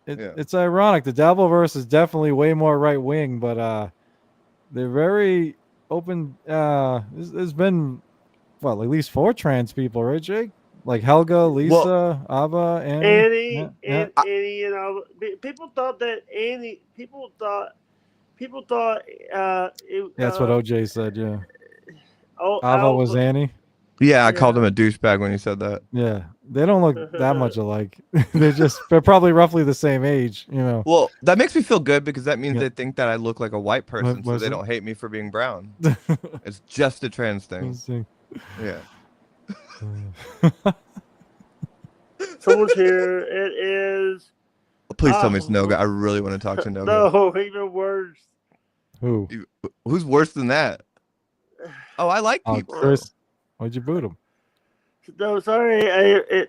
It's ironic. The Dabbleverse is definitely way more right wing, but they're very open. There's been at least 4 trans people, right, Jake? Like Helga, Lisa, Ava, Annie, Annie, and Ava. People thought that Annie. People thought. That's what OJ said. Yeah. Oh, Ava was Annie. Yeah, I called him a douchebag when he said that. Yeah, they don't look that much alike. they're probably roughly the same age, you know. Well, that makes me feel good because that means they think that I look like a white person, so was they it? don't hate me for being brown. It's just a trans thing. Yeah. Someone's here. It is. Please tell me it's Noga. I really want to talk to Noga. No, even worse. Who? Who's worse than that? Oh, I like people. Chris, why'd you boot him? No, sorry.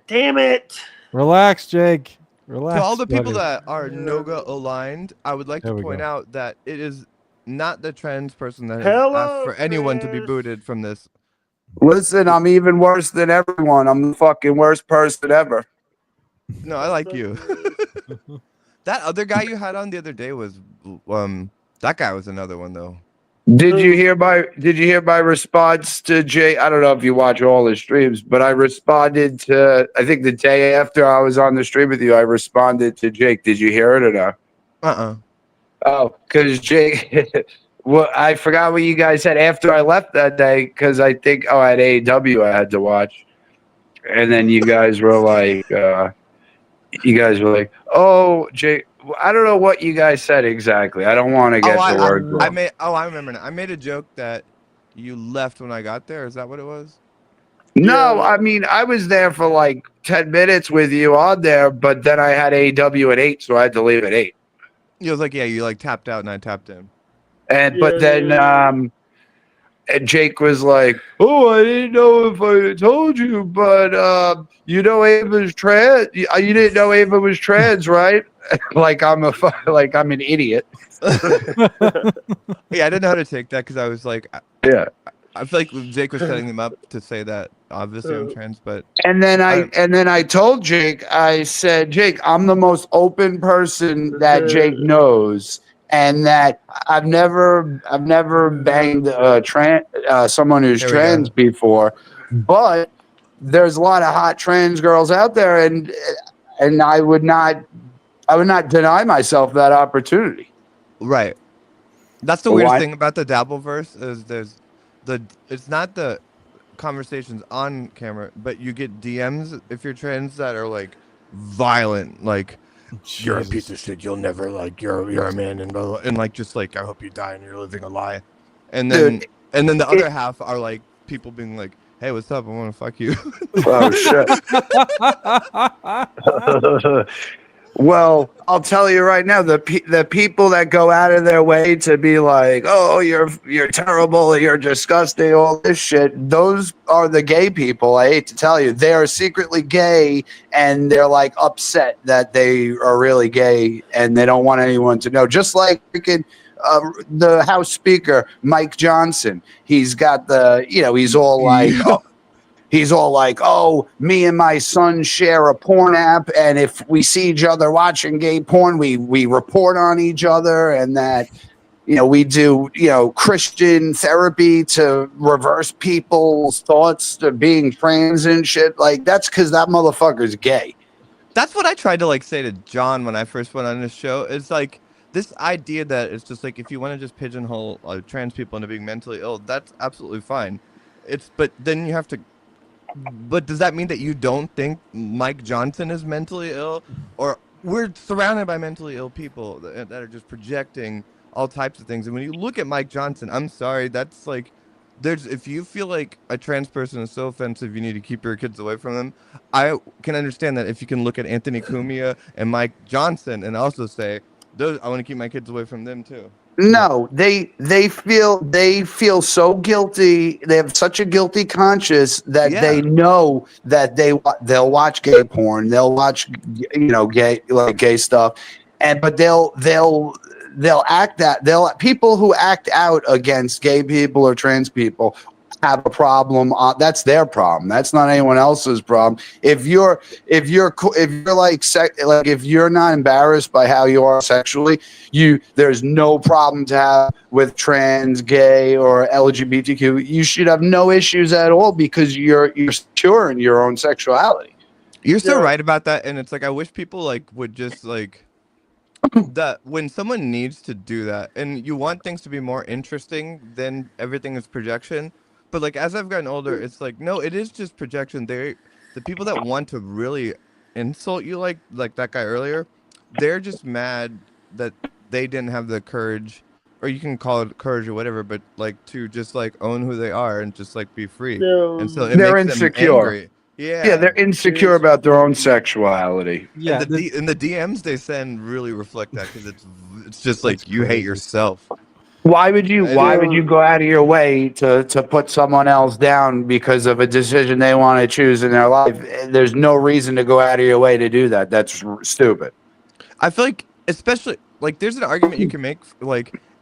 Damn it. Relax, Jake. Relax. To all the people buddy. that are Noga aligned, I would like to point out that it is not the trans person that has asked for anyone to be booted from this. Listen, I'm even worse than everyone. I'm the fucking worst person ever. No, I like you. That other guy you had on the other day was that guy was another one though. Did you hear my response to Jay? I don't know if you watch all his streams, but I responded to, I think the day after I was on the stream with you, I responded to Jake. Did you hear it or no? Oh, because Jake, well, I forgot what you guys said after I left that day, because I think, at AEW I had to watch. And then you guys were like, oh, Jake, I don't know what you guys said exactly. I don't want to get the word wrong. I remember now. I made a joke that you left when I got there. Is that what it was? No, I mean, I was there for like 10 minutes with you on there, but then I had AEW at 8, so I had to leave at 8. He was like, yeah, you like tapped out and I tapped in. But then Jake was like, oh, I didn't know if I told you, but you know Ava's trans. You didn't know Ava was trans, right? like I'm an idiot. Yeah, I didn't know how to take that because I was like, I feel like Jake was setting them up to say that obviously I'm trans, but and then I told Jake, I said, Jake, I'm the most open person that Jake knows, and that I've never banged someone who's trans before, but there's a lot of hot trans girls out there, and I would not deny myself that opportunity. Right. That's the weirdest thing about the Dabbleverse is it's not the conversations on camera, but you get DMs if you're trans that are like violent, like you're a piece of shit, you'll never you're a man and blah, blah, and like just like I hope you die and you're living a lie. And then the other half are like people being like, hey, what's up? I want to fuck you. Oh shit. Well, I'll tell you right now, the people that go out of their way to be like, oh, you're terrible, you're disgusting, all this shit, those are the gay people. I hate to tell you. They are secretly gay, and they're like upset that they are really gay, and they don't want anyone to know. Just like freaking the House Speaker, Mike Johnson. He's got the, he's all like, oh, me and my son share a porn app, and if we see each other watching gay porn, we report on each other, and that, we do, Christian therapy to reverse people's thoughts to being trans and shit. Like, that's because that motherfucker's gay. That's what I tried to like say to John when I first went on this show. It's like this idea that it's just like if you want to just pigeonhole trans people into being mentally ill, that's absolutely fine. But then you have to. But does that mean that you don't think Mike Johnson is mentally ill, or we're surrounded by mentally ill people that are just projecting all types of things? And when you look at Mike Johnson, I'm sorry, that's like. If you feel like a trans person is so offensive, you need to keep your kids away from them. I can understand that if you can look at Anthony Cumia and Mike Johnson and also say, I want to keep my kids away from them too. No, they feel so guilty. They have such a guilty conscience that they know that they'll watch gay porn, they'll watch gay stuff, but they'll act that people who act out against gay people or trans people have a problem. That's their problem. That's not anyone else's problem. If you're if you're not embarrassed by how you are sexually, there's no problem to have with trans, gay, or LGBTQ. You should have no issues at all because you're secure in your own sexuality. You're so right about that, and it's like I wish people would just that when someone needs to do that, and you want things to be more interesting, then everything is projection. But as I've gotten older, it's like no, it is just projection. The people that want to really insult you, like that guy earlier, they're just mad that they didn't have the courage, or you can call it courage or whatever, but to just own who they are and just be free. And so it they're makes insecure. them angry. Yeah, they're insecure about their own sexuality. Yeah, and the DMs they send really reflect that because it's just you hate yourself. Why would you go out of your way to put someone else down because of a decision they want to choose in their life? There's no reason to go out of your way to do that. That's stupid. I feel especially there's an argument you can make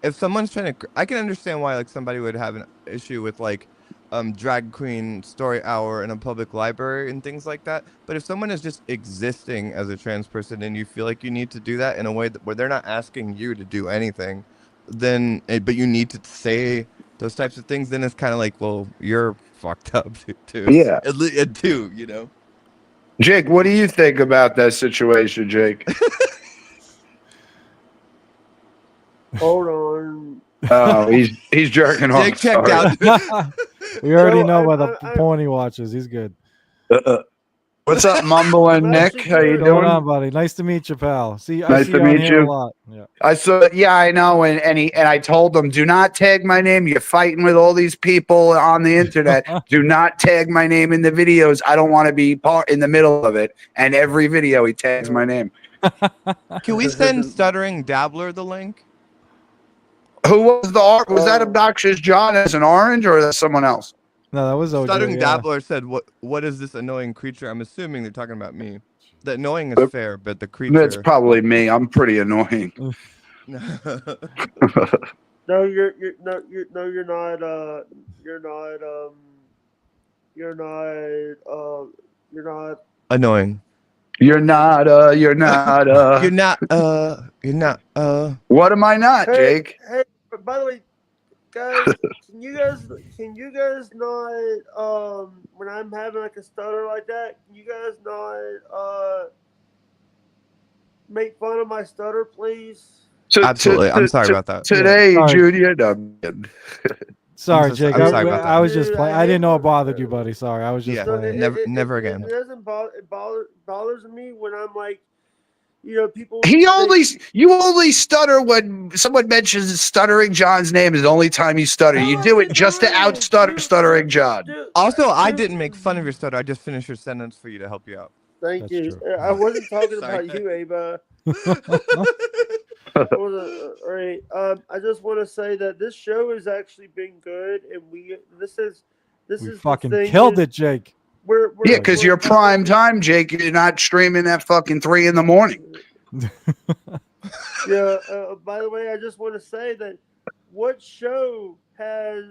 if someone's trying to. I can understand why somebody would have an issue with drag queen story hour in a public library and things like that. But if someone is just existing as a trans person and you feel like you need to do that in a way where they're not asking you to do anything, then but you need to say those types of things, then it's kind of well, you're fucked up too. Yeah, too. Jake, what do you think about that situation, Jake? Hold on. Oh, he's jerking off. Jake checked out. We already know what the porn he watches. He's good. What's up, Mumble and Nick? How you What's doing? going on, buddy? Nice to meet you, pal. I see to you meet on here you. a lot. Yeah. I saw. Yeah, I know. And I told him, do not tag my name. You're fighting with all these people on the internet. Do not tag my name in the videos. I don't want to be part in the middle of it. And every video he tags my name. Can we send Stuttering Dabbler the link? Who was the art? Was that Obnoxious John as an orange, or that someone else? No, that was OJ. Stuttering Dabbler said, "What is this annoying creature?" I'm assuming they're talking about me. The annoying is fair, but the creature. That's probably me. I'm pretty annoying. No, you're not. Annoying. You're not. You're not. What am I not, Jake? Hey, by the way, guys, can you guys not when I'm having a stutter like that, can you guys not make fun of my stutter, please? Absolutely. I'm sorry about that. Today, Yeah, Junior. Sorry, Jake. I'm sorry about that. I was just playing. I didn't know it bothered you, buddy. Sorry, I was just playing. Never again. It doesn't bothers me when I'm people. You only stutter when someone mentions Stuttering John's name is the only time you stutter. You do it just to out Stuttering John. Also, I didn't make fun of your stutter. I just finished your sentence for you to help you out. Thank you. I wasn't talking about you, Ava. All right. I just want to say that this show has actually been good, and this is fucking killed it, Jake. Yeah, because you're prime time, Jake. You're not streaming at fucking 3 a.m. Yeah. By the way, I just want to say that what show has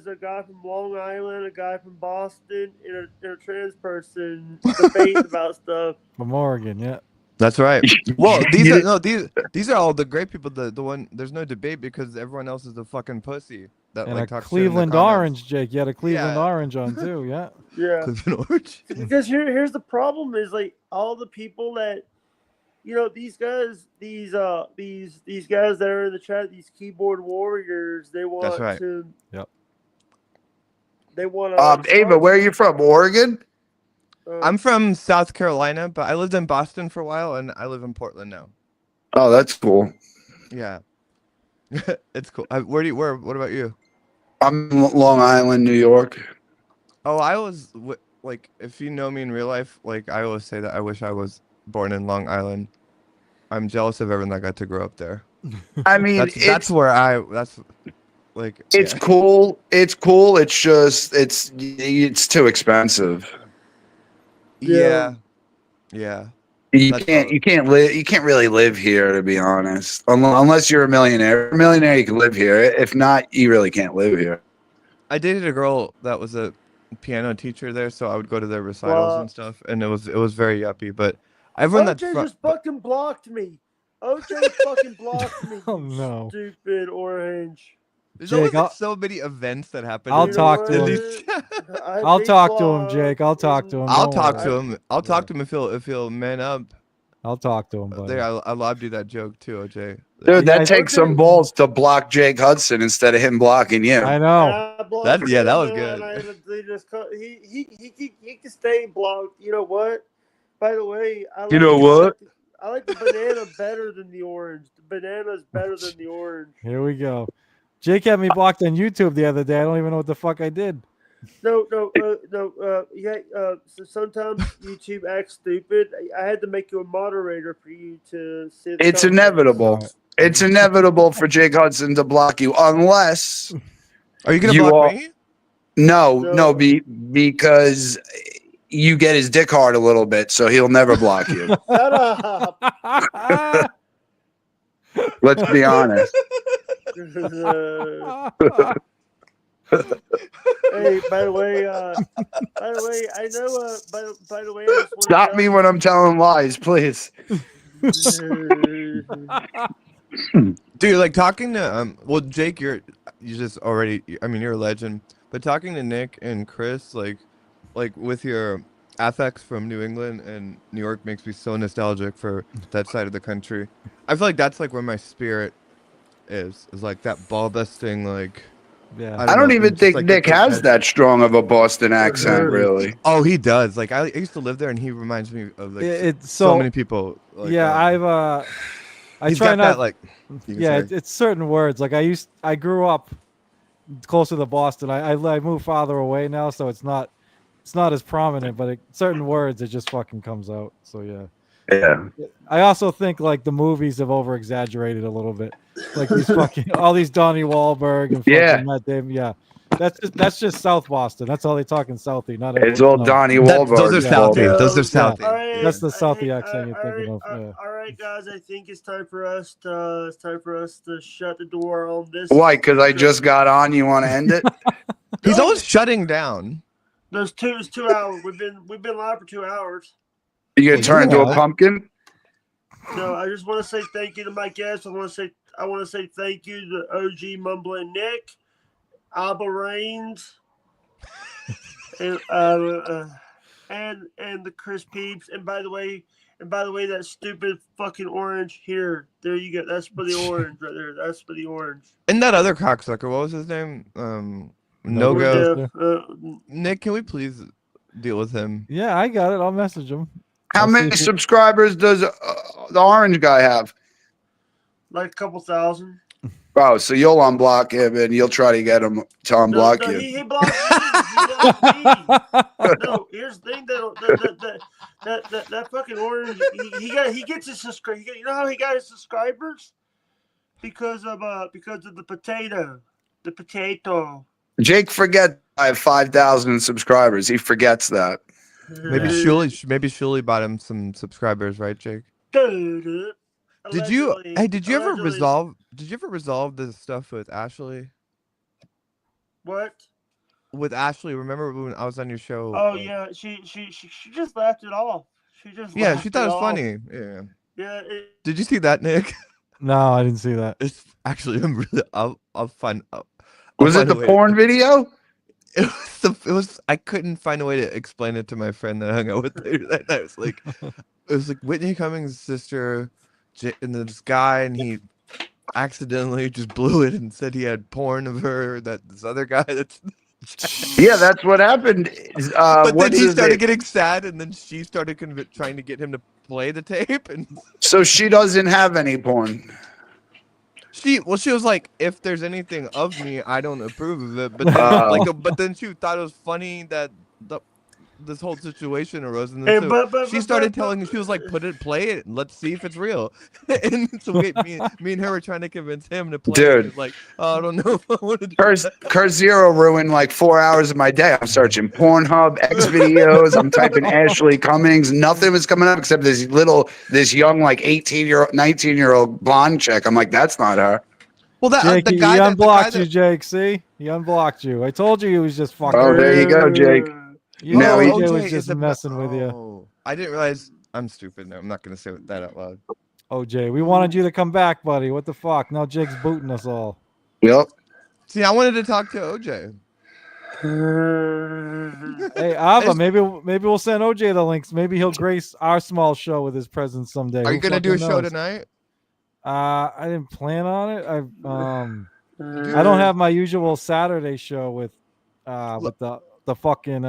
a guy from Long Island, a guy from Boston, and a trans person debating about stuff? From Oregon, yeah. That's right. Well, these You- are no these are all the great people. The one there's no debate because everyone else is the fucking pussy that And like a talks shit in the Cleveland comments. Orange, Jake. You had a Cleveland Yeah. Orange on too, yeah. Yeah. Cleveland Orange. Because here's the problem: is like all the people that these guys, these guys that are in the chat, these keyboard warriors, they want That's right. to. Yep. They want to. Ava, where are you from? Oregon? I'm from South Carolina, but I lived in Boston for a while, and I live in Portland now. Oh, that's cool. Yeah, it's cool. What about you? I'm in Long Island, New York. Oh, I was like, if you know me in real life, like I always say that I wish I was born in Long Island. I'm jealous of everyone that got to grow up there. I mean, that's where that's like it's yeah. cool. It's cool. It's just it's too expensive. Yeah. You can't really live here, to be honest. Unless you're a millionaire. A millionaire, you can live here. If not, you really can't live here. I dated a girl that was a piano teacher there, so I would go to their recitals and stuff, and it was very yuppie. But everyone OJ just fucking blocked me. OJ fucking blocked me. Oh no. Stupid orange. There's Jake, always like I'll- so many events that happen. I'll in talk to in him. these- I'll talk to him, Jake. I'll talk to him. I'll Don't talk worry. to him. I'll talk to him if he'll man up. I'll talk to him, buddy. There, I lobbed you that joke too, OJ. Dude, that takes some balls to block Jake Hudson instead of him blocking you. I know. That was good. He can stay blocked. You know what? By the way, I like the banana better than the orange. The banana's better than the orange. Here we go. Jake had me blocked on YouTube the other day. I don't even know what the fuck I did. No. So sometimes YouTube acts stupid. I had to make you a moderator for you to see. The It's comments. inevitable. It's inevitable for Jake Hudson to block you unless. Are you gonna block me? No, because you get his dick hard a little bit, so he'll never block you. Shut up. Let's be honest. Hey, by the way, I know. By the way, I just wanna Stop me when I'm telling lies, please. Dude, like talking to well, Jake, you just already. I mean, you're a legend. But talking to Nick and Chris, like with your affects from New England and New York, makes me so nostalgic for that side of the country. I feel like that's like where my spirit is like that ball busting, like. Yeah. I don't know, even just, think like, Nick it's has that strong of a Boston accent, really. Oh, he does. Like I used to live there, and he reminds me of like It's so so many people. Like, yeah, I he's try got not. that, like, yeah, it's certain words. Like I grew up closer to Boston. I moved farther away now, so it's not as prominent. But certain words, it just fucking comes out. So yeah. Yeah. I also think like the movies have over exaggerated a little bit. Like these fucking all these Donnie Wahlberg and fucking Matt Damon. Yeah. That's just South Boston. That's all they talk in Southie. Not It's all Donnie Wahlberg. Those are Southie. Those are Southie. That's the Southie accent you're thinking of. Yeah. All right, guys. I think it's time for us to shut the door on this. Why? Because I just got on. You want to end it? He's always shutting down. There's 2 hours. We've been live for 2 hours. You gonna turn into a pumpkin? No, I just want to say thank you to my guests. I want to say thank you to OG Mumbling Nick, Alba Reigns, and the Chris Peeps. And by the way, that stupid fucking orange here. There you go. That's for the orange right there. That's for the orange. And that other cocksucker, what was his name? No go. Nick, can we please deal with him? Yeah, I got it. I'll message him. How many subscribers does the orange guy have? Like a couple thousand. Oh, so you'll unblock him and you'll try to get him to unblock you. He blocked me. He blocked me. No, here's the thing that fucking orange. He gets his subscribers. You know how he got his subscribers? Because of the potato. The potato. Jake forgets I have 5,000 subscribers. He forgets that. Maybe Shuli bought him some subscribers, right, Jake? Dude, Did you? allegedly, Hey, did you ever allegedly. resolve? Did you ever resolve the stuff with Ashley? What? With Ashley, remember when I was on your show? Oh yeah, she just laughed it off. She just Yeah, laughed she thought it was off. funny. Yeah. Yeah. Did you see that, Nick? No, I didn't see that. It's actually I'm really. I'll find. Was it find a the way porn video? It was. I couldn't find a way to explain it to my friend that I hung out with later that night. It was like Whitney Cummings' sister, and this guy, and he accidentally just blew it and said he had porn of her. That this other guy that's. Yeah, that's what happened. But then What's he his started name? getting sad, and then she started trying to get him to play the tape, and So she doesn't have any porn. she was like, if there's anything of me, I don't approve of it. But then but then she thought it was funny that this whole situation arose, and then she started telling him, she was like, play it, and let's see if it's real. And so me and her were trying to convince him to play it. Dude. He was like, oh, I don't know if I want to do Curse Zero ruined like 4 hours of my day. I'm searching Pornhub, X videos. I'm typing Ashley Cummings. Nothing was coming up except this young, like 19-year-old blonde chick. I'm like, that's not her. Well, Jake, he unblocked you, Jake. See, he unblocked you. I told you he was just fucking. Oh, there you go, Jake. You Now know he- OJ was is just the messing with you. Oh, I didn't realize. I'm stupid. No, I'm not gonna say that out loud. OJ, we wanted you to come back, buddy. What the fuck? Now Jake's booting us all. Yep. See, I wanted to talk to OJ. Hey, Ava, maybe we'll send OJ the links. Maybe he'll grace our small show with his presence someday. Are you Who gonna do a fucking show knows? tonight? I didn't plan on it. I don't have my usual Saturday show with the fucking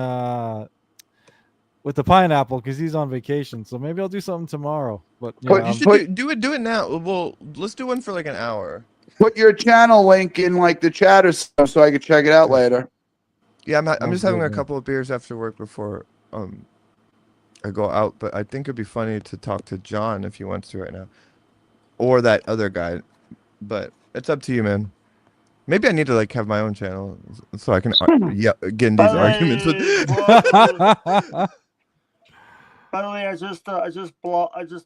with the pineapple because he's on vacation. So maybe I'll do something tomorrow. But yeah, You should do it now. Well, let's do one for like an hour. Put your channel link in like the chat or so I can check it out later. Yeah, I'm Sounds just having good, a man. couple of beers after work before I go out. But I think it'd be funny to talk to John if he wants to right now, or that other guy. But it's up to you, man. Maybe I need to like have my own channel so I can get in these arguments with. By the way, I just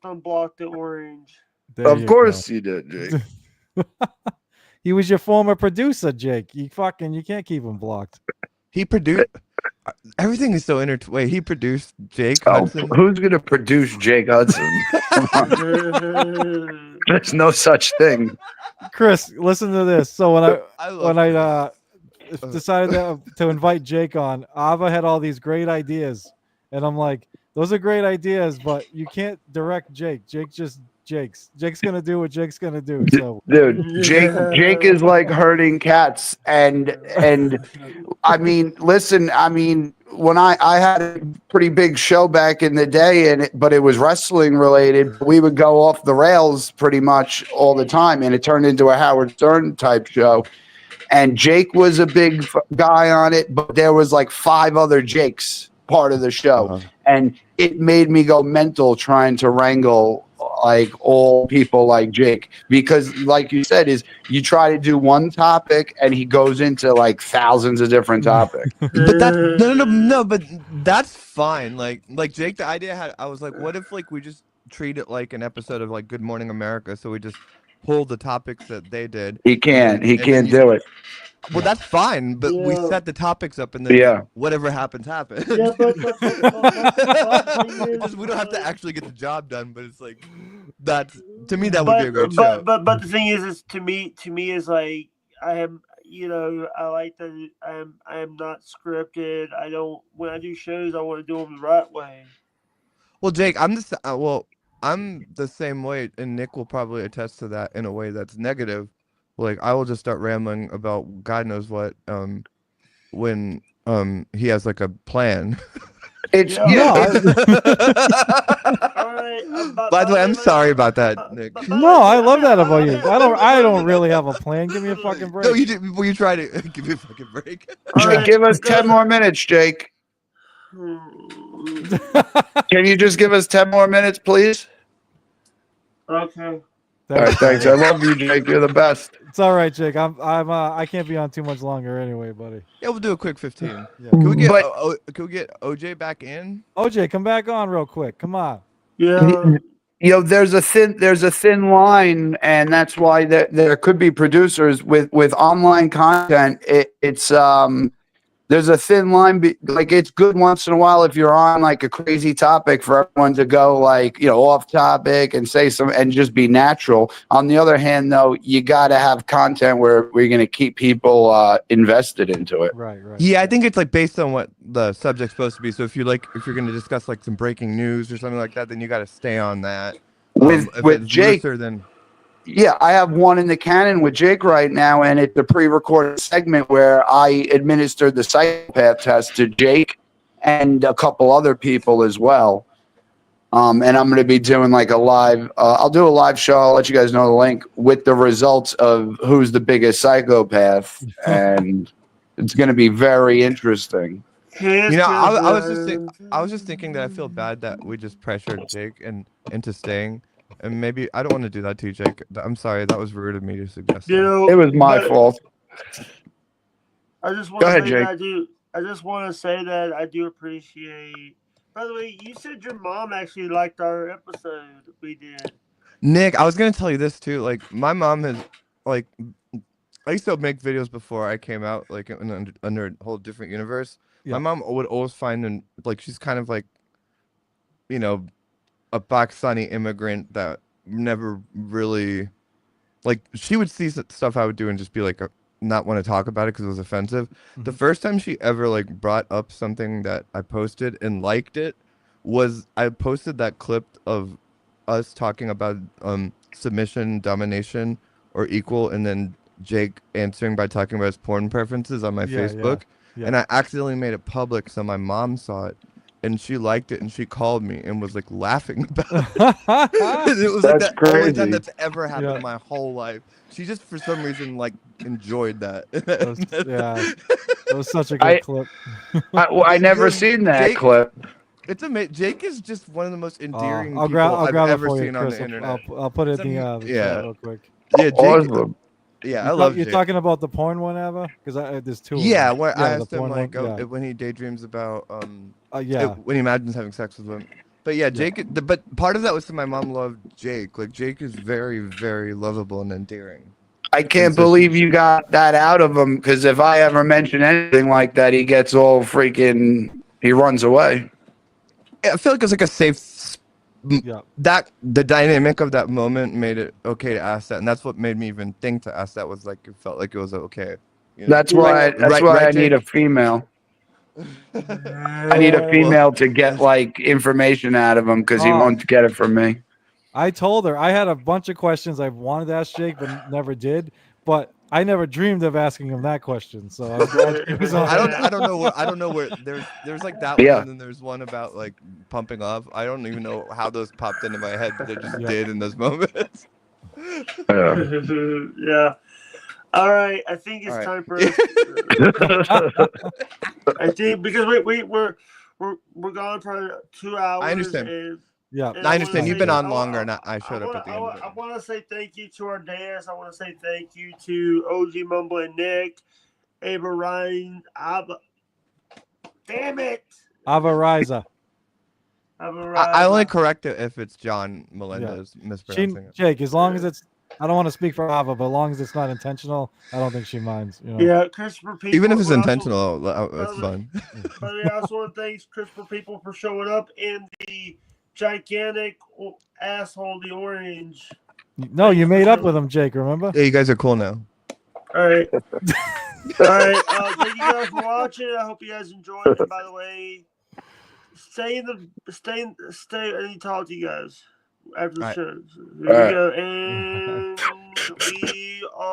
unblocked the orange. There Of you course go. you did, Jake. He was your former producer, Jake. You can't keep him blocked. He produced. Everything is so intertwined. He produced Jake Oh, Hudson. who's gonna produce Jake Hudson? Come on. There's no such thing. Chris, listen to this. So when I love decided to invite Jake on, Ava had all these great ideas, and I'm like, those are great ideas, but you can't direct Jake. Jake's gonna do what Jake's gonna do. So Dude, Jake is like herding cats, and I mean, listen, I mean, when I had a pretty big show back in the day, but it was wrestling related. We would go off the rails pretty much all the time, and it turned into a Howard Stern type show. And Jake was a big guy on it, but there was like 5 other Jakes part of the show, and it made me go mental trying to wrangle like all people like Jake, because like you said, is you try to do one topic and he goes into like thousands of different topics. But that no, but that's fine. Like Jake, the idea I was like, what if like we just treat it like an episode of like Good Morning America? So we just pull the topics that they did. He can't do it. Well, that's fine, but we set the topics up, and then whatever happens, happens. Yeah, but we don't have to actually get the job done, but it's like to me that would be a great show. But the thing is to me is like I am, I like that I am not scripted. I don't, when I do shows, I want to do them the right way. Well, Jake, I'm the same way, and Nick will probably attest to that in a way that's negative. Like I will just start rambling about God knows what when he has like a plan. It's By the way, I'm sorry about that, Nick. no, I love that about you. I don't really have a plan. Give me a fucking break. No, you did. Will you try to give me a fucking break? Jake, give us 10 more minutes, Jake. Can you just give us 10 more minutes, please? Okay. All right, thanks. I love you, Jake. You're the best. It's all right, Jake. I can't be on too much longer anyway, buddy. Yeah, we'll do a quick 15. Yeah. Can we get OJ back in? OJ, come back on real quick. Come on. Yeah. there's a thin line, and that's why there could be producers with online content. There's a thin line. Like, it's good once in a while if you're on like a crazy topic for everyone to go like, off topic and say some and just be natural. On the other hand, though, you got to have content where we're going to keep people invested into it. Right. Yeah, I think it's like based on what the subject's supposed to be. So if you're going to discuss like some breaking news or something like that, then you got to stay on that. If With it's Jake, looser, then yeah, I have one in the cannon with Jake right now, and it's a pre-recorded segment where I administered the psychopath test to Jake and a couple other people as well. And I'm going to be doing like a live. I'll do a live show. I'll let you guys know the link with the results of who's the biggest psychopath, and it's going to be very interesting. I was just thinking that I feel bad that we just pressured Jake into staying. And maybe I don't want to do that to you, Jake. I'm sorry. That was rude of me to suggest that. It was my fault. I just want Go to ahead, say Jake. that I just want to say that I do appreciate. By the way, you said your mom actually liked our episode we did. Nick, I was going to tell you this too. Like, my mom has, like, I used to make videos before I came out, like, under a whole different universe. Yeah. My mom would always find, like, she's kind of like, a Pakistani immigrant that never really, like, she would see stuff I would do and just be like, not want to talk about it because it was offensive. Mm-hmm. The first time she ever like brought up something that I posted and liked it was I posted that clip of us talking about submission, domination, or equal, and then Jake answering by talking about his porn preferences on my Facebook. Yeah. And I accidentally made it public, so my mom saw it. And she liked it, and she called me and was like laughing about it. It was like the only time that's ever happened in my whole life. She just, for some reason, like enjoyed that. It was such a good clip. I never seen that clip. It's amazing. Jake is just one of the most endearing I'll people grab I've it ever for you, seen on Chris. the internet. I'll put it in the chat real quick. Yeah, Jake. Awesome. Yeah, I love You're Jake. talking about the porn one, Ava? Because there's two. Yeah, of them. where I the asked him porn like one. when he daydreams about when he imagines having sex with women. But yeah, Jake. But part of that was that my mom loved Jake. Like, Jake is very, very lovable and endearing. I can't believe you got that out of him, because if I ever mention anything like that, he gets all freaking. He runs away. I feel like it's like a safe. That the dynamic of that moment made it okay to ask that, and that's what made me even think to ask that. Was like it felt like it was okay. You know? That's why. I need a female. I need a female to get like information out of him, because he won't get it from me. I told her I had a bunch of questions I wanted to ask Jake, but never did. But I never dreamed of asking him that question. So I'm glad he was on. I don't know where there's like that one, and then there's one about like pumping up. I don't even know how those popped into my head, but they just did in those moments. Yeah. All right, I think it's time for us. I think because we're gone for 2 hours. I understand. And I understand. You've been on longer, and I showed up at the end. I want to say thank you to our dads. I want to say thank you to OG Mumble and Nick, Ava Ryan, Ava. Damn it, Ava Riza. I only correct it if it's John Melendez mispronouncing it. Jake, as long as it's, I don't want to speak for Ava, but as long as it's not intentional, I don't think she minds. Yeah, Christopher People. Even if it's intentional, that's fine. But I also want to thank Christopher People for showing up in the gigantic asshole, the orange. No, you made up with him, Jake. Remember? Yeah, you guys are cool now. All right. All right. Thank you guys for watching. I hope you guys enjoyed it. By the way, stay. I need to talk to you guys after the show. Here we go, and we are.